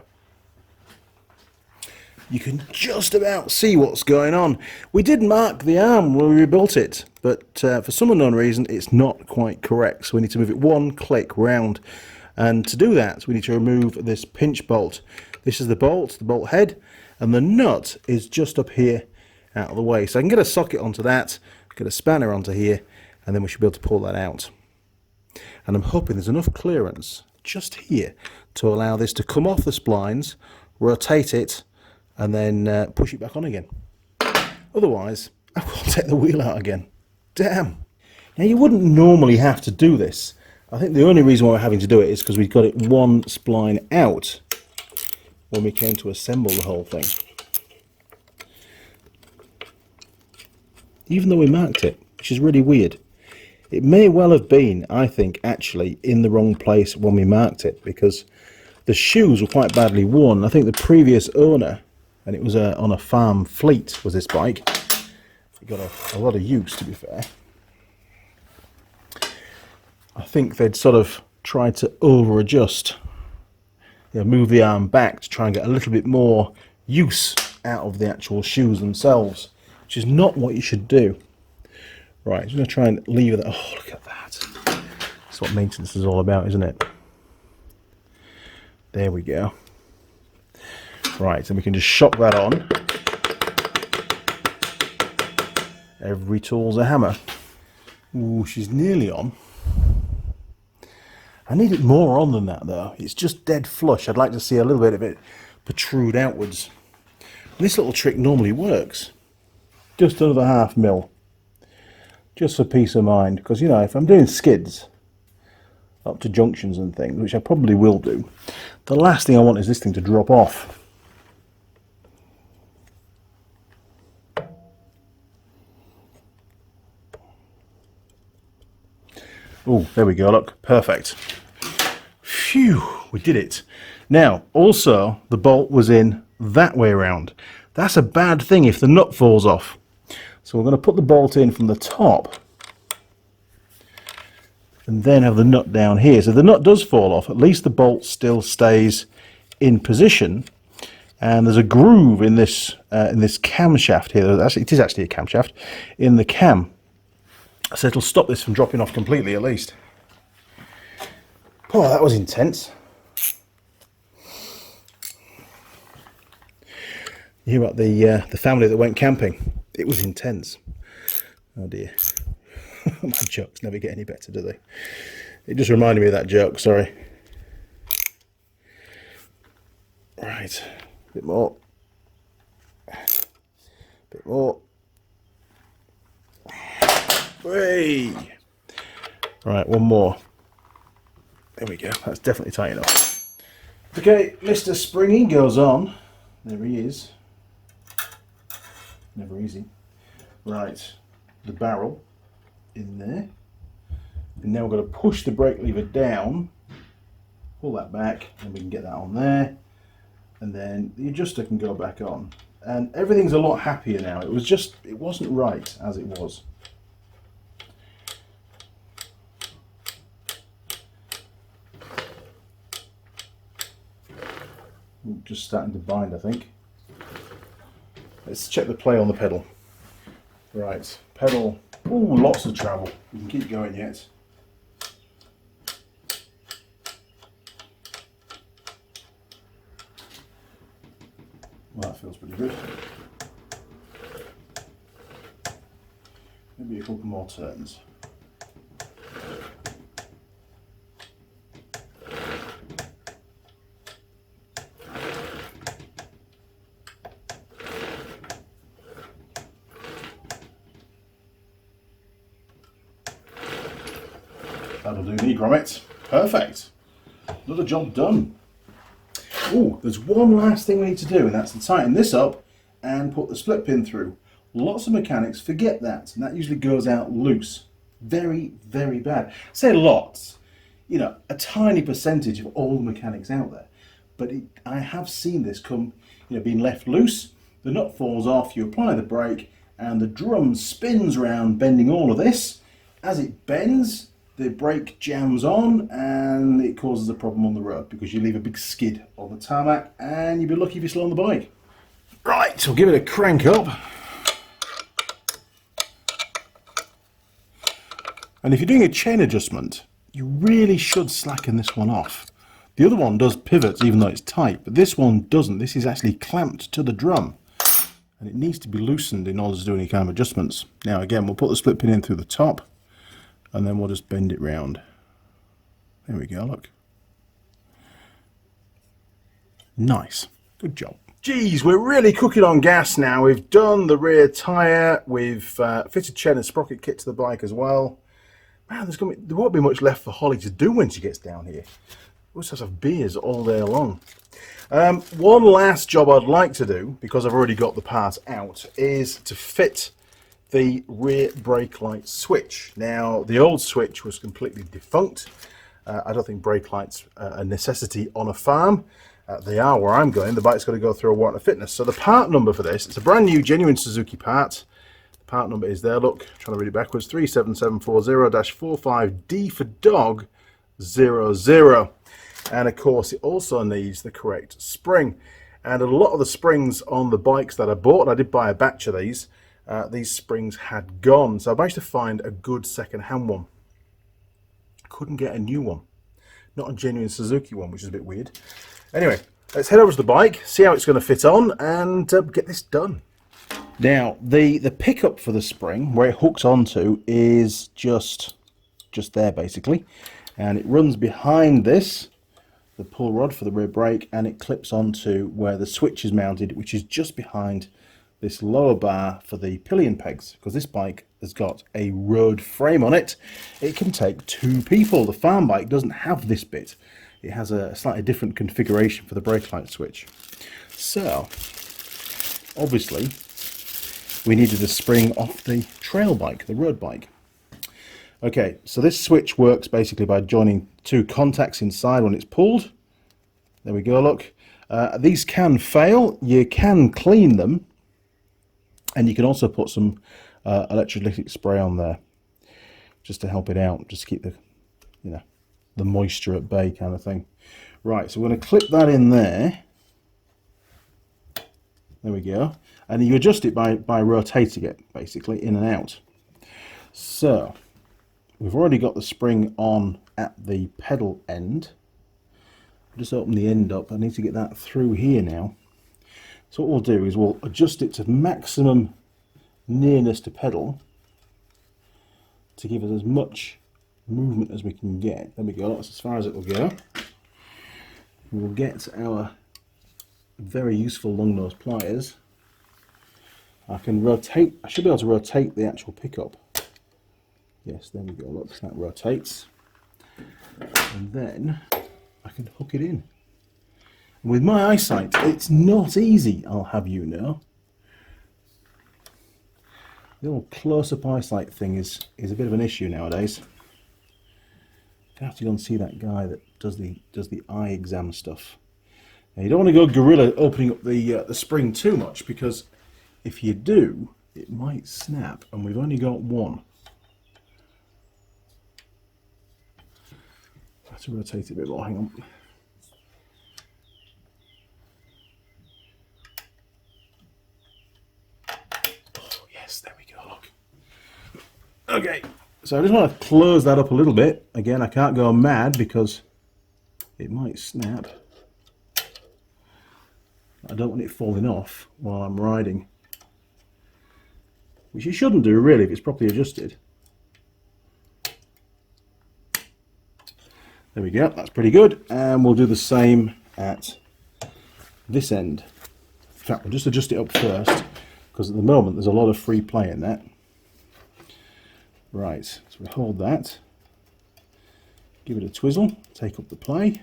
You can just about see what's going on. We did mark the arm when we rebuilt it, but for some unknown reason it's not quite correct, so we need to move it one click round, and to do that we need to remove this pinch bolt. This is the bolt head, and the nut is just up here out of the way, so I can get a socket onto that, get a spanner onto here, and then we should be able to pull that out. And I'm hoping there's enough clearance just here to allow this to come off the splines, rotate it, and then push it back on again. Otherwise, I will take the wheel out again. Damn. Now, you wouldn't normally have to do this. I think the only reason why we're having to do it is because we got it one spline out when we came to assemble the whole thing. Even though we marked it, which is really weird. It may well have been, I think, actually in the wrong place when we marked it, because the shoes were quite badly worn. I think the previous owner, and it was on a farm fleet, was this bike. It got a lot of use, to be fair. I think they'd sort of tried to over-adjust, move the arm back to try and get a little bit more use out of the actual shoes themselves, which is not what you should do. Right, just going to try and leave it. Oh, look at that. That's what maintenance is all about, isn't it? There we go. Right, and we can just shock that on. Every tool's a hammer. Ooh, she's nearly on. I need it more on than that, though. It's just dead flush. I'd like to see a little bit of it protrude outwards. And this little trick normally works. Just another ½ mil. Just for peace of mind. Because, you know, if I'm doing skids up to junctions and things, which I probably will do, the last thing I want is this thing to drop off. Oh, there we go, look, perfect. Phew, we did it. Now, also, the bolt was in that way around. That's a bad thing if the nut falls off. So we're going to put the bolt in from the top and then have the nut down here. So if the nut does fall off, at least the bolt still stays in position. And there's a groove in this camshaft here. It is actually a camshaft in the cam. So it'll stop this from dropping off completely, at least. Oh, that was intense. You hear about the family that went camping? It was intense. Oh dear. My jokes never get any better, do they? It just reminded me of that joke, sorry. Right, a bit more. A bit more. Hey! Right, one more. There we go, that's definitely tight enough. Okay, Mr. Springy goes on. There he is. Never easy. Right, the barrel in there. And now we're going to push the brake lever down, pull that back, and we can get that on there. And then the adjuster can go back on. And everything's a lot happier now. It wasn't right as it was. Just starting to bind, I think. Let's check the play on the pedal. Right, pedal. Ooh, lots of travel. We can keep going yet. Well, that feels pretty good. Maybe a couple more turns. That'll do me, grommet. Perfect. Another job done. Oh, there's one last thing we need to do, and that's to tighten this up and put the split pin through. Lots of mechanics forget that, and that usually goes out loose. Very, very bad. I say lots, you know, a tiny percentage of all the mechanics out there. But I have seen this come, you know, being left loose. The nut falls off, you apply the brake, and the drum spins around, bending all of this. As it bends, the brake jams on and it causes a problem on the road because you leave a big skid on the tarmac and you'd be lucky if you're still on the bike. Right, so we'll give it a crank up. And if you're doing a chain adjustment, you really should slacken this one off. The other one does pivots even though it's tight, but this one doesn't. This is actually clamped to the drum and it needs to be loosened in order to do any kind of adjustments. Now again, we'll put the split pin in through the top. And then we'll just bend it round. There we go, look. Nice, good job. Geez, we're really cooking on gas now. We've done the rear tyre, we've fitted chain and sprocket kit to the bike as well. Man, there won't be much left for Holley to do when she gets down here. We'll just have beers all day long. One last job I'd like to do, because I've already got the part out, is to fit the rear brake light switch. Now, the old switch was completely defunct. I don't think brake lights are a necessity on a farm. They are where I'm going. The bike's got to go through a warrant of fitness. So the part number for this, it's a brand new, genuine Suzuki part. The part number is there, look, trying to read it backwards, 37740-45D for dog 00. And of course, it also needs the correct spring. And a lot of the springs on the bikes that I bought, and I did buy a batch of these springs had gone. So I managed to find a good second-hand one. Couldn't get a new one. Not a genuine Suzuki one, which is a bit weird. Anyway, let's head over to the bike, see how it's going to fit on, and get this done. Now, the pickup for the spring, where it hooks onto, is just there, basically. And it runs behind this, the pull rod for the rear brake, and it clips onto where the switch is mounted, which is just behind this lower bar for the pillion pegs. Because this bike has got a road frame on it, it can take 2 people. The farm bike doesn't have this bit. It has a slightly different configuration for the brake light switch. So, obviously, we needed a spring off the trail bike, the road bike. Okay, so this switch works basically by joining 2 contacts inside when it's pulled. There we go, look. These can fail. You can clean them. And you can also put some electrolytic spray on there just to help it out, just to keep the, you know, the moisture at bay kind of thing. Right, so we're going to clip that in there. There we go. And you adjust it by rotating it, basically, in and out. So, we've already got the spring on at the pedal end. Just open the end up. I need to get that through here now. So what we'll do is we'll adjust it to maximum nearness to pedal to give us as much movement as we can get. There we go, that's as far as it will go. We'll get our very useful long nose pliers. I should be able to rotate the actual pickup. Yes, there we go, look, that rotates. And then I can hook it in. With my eyesight, it's not easy, I'll have you know. The old close-up eyesight thing is a bit of an issue nowadays. gonna have to go and see that guy that does the eye exam stuff. Now, you don't want to go gorilla opening up the spring too much, because if you do, it might snap, and we've only got one. I have to rotate it a bit more. Hang on. Oh yes, there we go. Look. Okay. So I just want to close that up a little bit. Again, I can't go mad because it might snap. I don't want it falling off while I'm riding, which you shouldn't do really if it's properly adjusted. There we go, that's pretty good. And we'll do the same at this end. In fact, we'll just adjust it up first, because at the moment there's a lot of free play in that. Right, so we hold that, give it a twizzle, take up the play.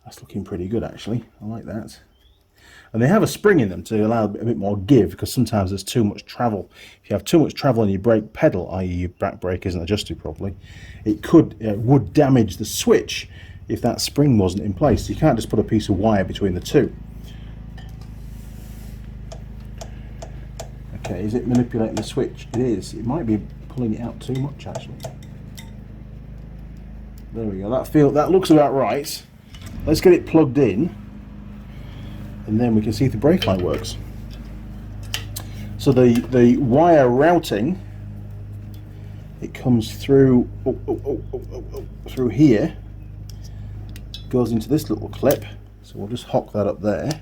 That's looking pretty good actually, I like that. And they have a spring in them to allow a bit more give, because sometimes there's too much travel. If you have too much travel on your brake pedal, i.e. your back brake isn't adjusted properly, it would damage the switch if that spring wasn't in place. You can't just put a piece of wire between the two. Okay, is it manipulating the switch? It is. It might be pulling it out too much actually. There we go, that looks about right. Let's get it plugged in, and then we can see if the brake light works. So the wire routing, it comes through through here, goes into this little clip, so we'll just hook that up there,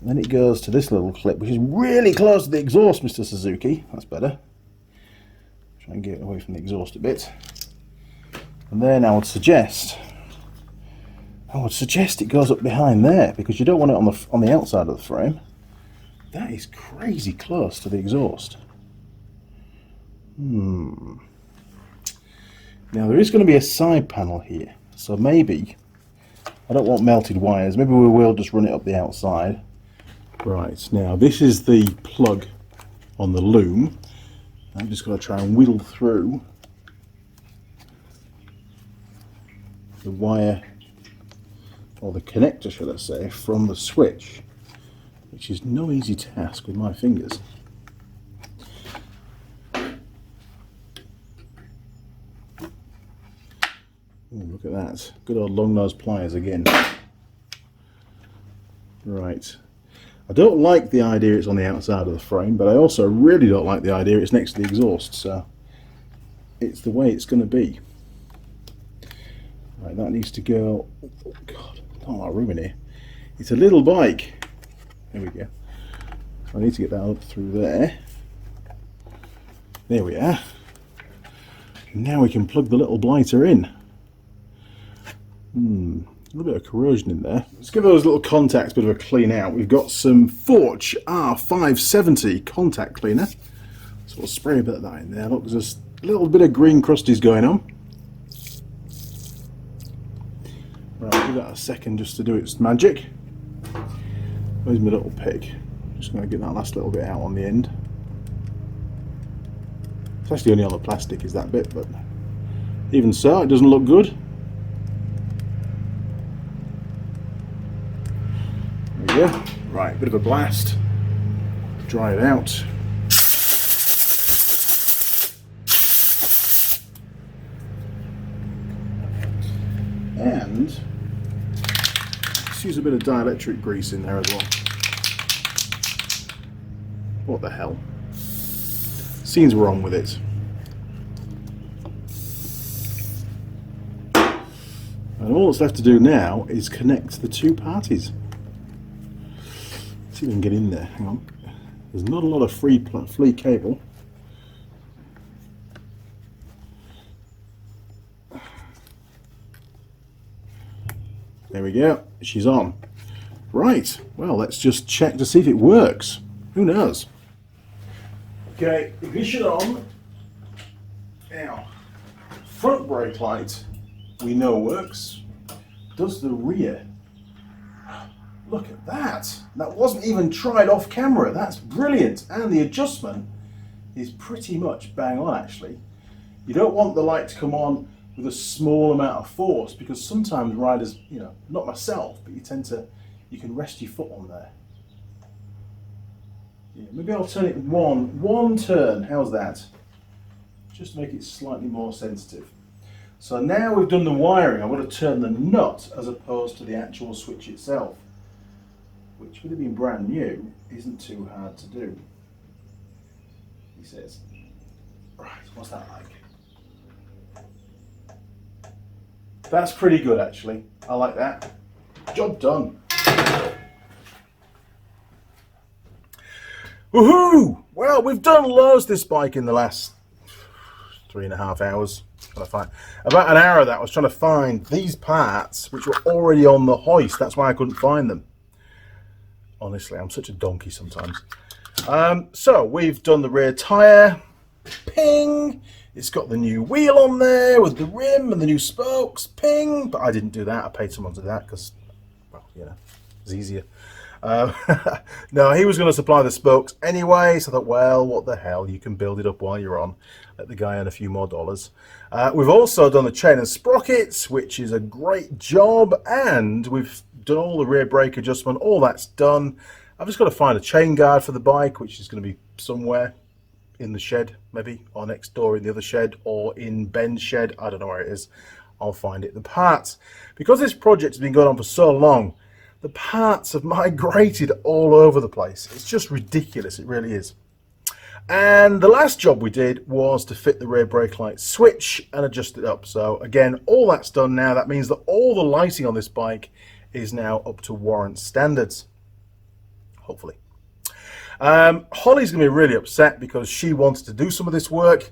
and then it goes to this little clip, which is really close to the exhaust, Mr. Suzuki. That's better. Try and get it away from the exhaust a bit. And then I would suggest it goes up behind there, because you don't want it on the outside of the frame. That is crazy close to the exhaust. Now there is going to be a side panel here, so maybe, I don't want melted wires, maybe we will just run it up the outside. Right, now this is the plug on the loom. I'm just going to try and whittle through the wire, or the connector should I say, from the switch, which is no easy task with my fingers. Ooh, look at that, good old long nose pliers again. Right, I don't like the idea it's on the outside of the frame, but I also really don't like the idea it's next to the exhaust, so it's the way it's going to be. Right, that needs to go, oh god, not a lot of room in here. It's a little bike. There we go. So I need to get that up through there. There we are. Now we can plug the little blighter in. A little bit of corrosion in there. Let's give those little contacts a bit of a clean out. We've got some Forge R570 contact cleaner. So we'll spray a bit of that in there. Look, there's a little bit of green crusties going on. Right, I'll give that a second just to do its magic. Where's my little pick? Just going to get that last little bit out on the end. It's actually only on the plastic is that bit, but even so, it doesn't look good. There we go. Right, bit of a blast. Dry it out. And let's use a bit of dielectric grease in there as well. What the hell? Seems wrong with it. And all that's left to do now is connect the two parties. Let's see if we can get in there. Hang on. There's not a lot of free cable. There we go, she's on. Right, well, let's just check to see if it works. Who knows? Okay, ignition on. Now, front brake light we know works. Does the rear? Look at that. That wasn't even tried off camera. That's brilliant. And the adjustment is pretty much bang on, actually. You don't want the light to come on with a small amount of force, because sometimes riders, you know, not myself, but you can rest your foot on there. Yeah, maybe I'll turn it one turn. How's that? Just to make it slightly more sensitive. So now we've done the wiring, I'm going to turn the nut as opposed to the actual switch itself, which, with it being brand new, isn't too hard to do. He says. Right, what's that like? That's pretty good, actually. I like that. Job done. Woohoo! Well, we've done loads this bike in the last 3.5 hours. Trying to find about an hour of that I was trying to find these parts which were already on the hoist. That's why I couldn't find them. Honestly, I'm such a donkey sometimes. So we've done the rear tyre. Ping! It's got the new wheel on there with the rim and the new spokes. Ping! But I didn't do that. I paid someone to do that because, well, you know, it's easier. No, he was going to supply the spokes anyway, so I thought, well, what the hell, you can build it up while you're on. Let the guy earn a few more dollars. We've also done the chain and sprockets, which is a great job, and we've done all the rear brake adjustment. All that's done. I've just got to find a chain guard for the bike, which is going to be somewhere in the shed, maybe, or next door in the other shed, or in Ben's shed. I don't know where it is. I'll find it. The parts, because this project has been going on for so long, the parts have migrated all over the place. It's just ridiculous, it really is. And the last job we did was to fit the rear brake light switch and adjust it up. So again, all that's done now. That means that all the lighting on this bike is now up to warrant standards, hopefully. Holley's going to be really upset because she wanted to do some of this work,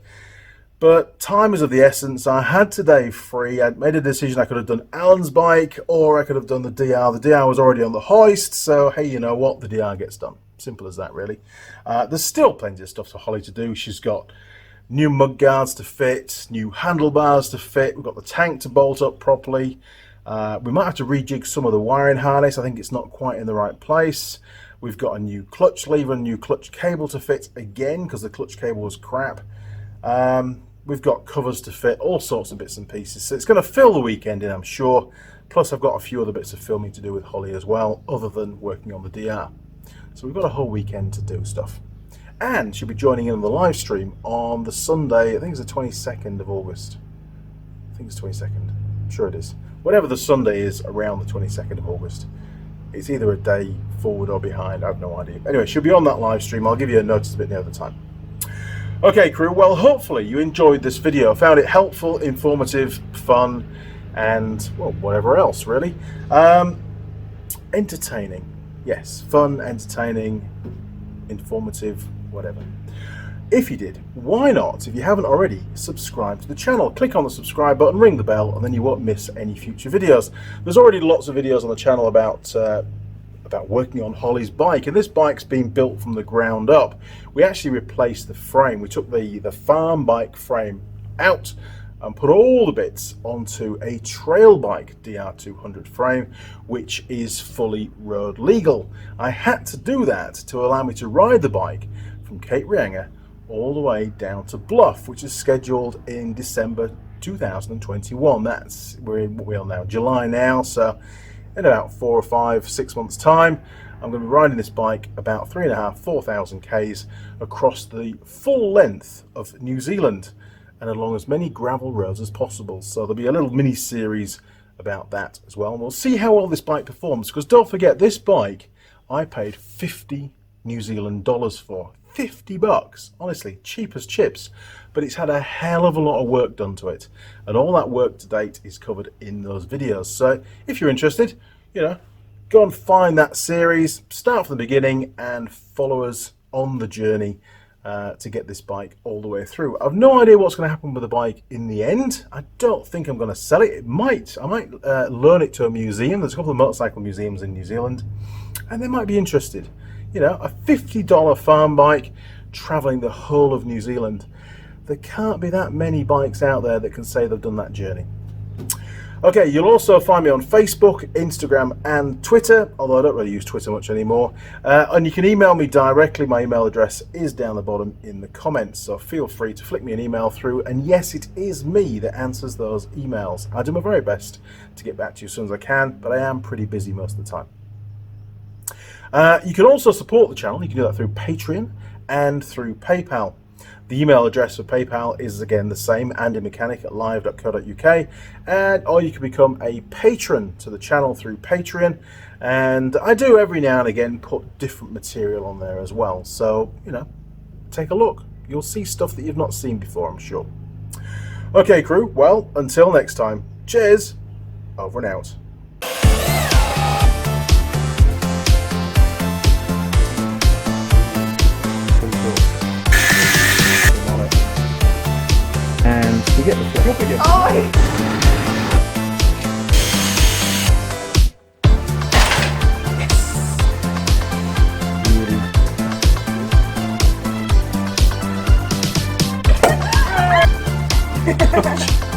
but time is of the essence. I had today free. I'd made a decision. I could have done Alan's bike, or I could have done the DR. The DR was already on the hoist, so hey, you know what? The DR gets done. Simple as that, really. There's still plenty of stuff for Holley to do. She's got new mud guards to fit, new handlebars to fit. We've got the tank to bolt up properly. We might have to rejig some of the wiring harness. I think it's not quite in the right place. We've got a new clutch lever and new clutch cable to fit again, because the clutch cable was crap. We've got covers to fit, all sorts of bits and pieces. So it's going to fill the weekend in, I'm sure. Plus I've got a few other bits of filming to do with Holley as well, other than working on the DR. So we've got a whole weekend to do stuff. And she'll be joining in on the live stream on the Sunday, I think it's the 22nd of August. I think it's 22nd. I'm sure it is. Whatever the Sunday is around the 22nd of August. It's either a day forward or behind, I have no idea. Anyway, she'll be on that live stream. I'll give you a notice a bit near the time. Okay, crew, well, hopefully you enjoyed this video. Found it helpful, informative, fun, and, well, whatever else, really. Entertaining. Yes, fun, entertaining, informative, whatever. If you did, why not, if you haven't already, subscribe to the channel. Click on the subscribe button, ring the bell, and then you won't miss any future videos. There's already lots of videos on the channel about working on Holley's bike, and this bike's been built from the ground up. We actually replaced the frame. We took the farm bike frame out and put all the bits onto a trail bike DR200 frame, which is fully road legal. I had to do that to allow me to ride the bike from Cape Reinga all the way down to Bluff, which is scheduled in December 2021. We're in what we are now, July now, so in about 4 or 5, 6 months time, I'm going to be riding this bike about 3,500 to 4,000 Ks across the full length of New Zealand and along as many gravel roads as possible. So there'll be a little mini series about that as well, and we'll see how well this bike performs, because don't forget, this bike I paid 50 New Zealand dollars for. 50 bucks, honestly, cheap as chips, but it's had a hell of a lot of work done to it, and all that work to date is covered in those videos. So if you're interested, you know, go and find that series, start from the beginning and follow us on the journey to get this bike all the way through. I've no idea what's going to happen with the bike in the end. I don't think I'm going to sell it. I might loan it to a museum. There's a couple of motorcycle museums in New Zealand, and they might be interested. You know, a $50 farm bike traveling the whole of New Zealand. There can't be that many bikes out there that can say they've done that journey. Okay, you'll also find me on Facebook, Instagram, and Twitter, although I don't really use Twitter much anymore. And you can email me directly. My email address is down the bottom in the comments, so feel free to flick me an email through. And yes, it is me that answers those emails. I do my very best to get back to you as soon as I can, but I am pretty busy most of the time. You can also support the channel. You can do that through Patreon and through PayPal. The email address for PayPal is again the same, andymechanic@live.co.uk, or you can become a patron to the channel through Patreon. And I do every now and again put different material on there as well. So, you know, take a look. You'll see stuff that you've not seen before, I'm sure. Okay, crew. Well, until next time, cheers, over and out. And you get the flip again. Oh!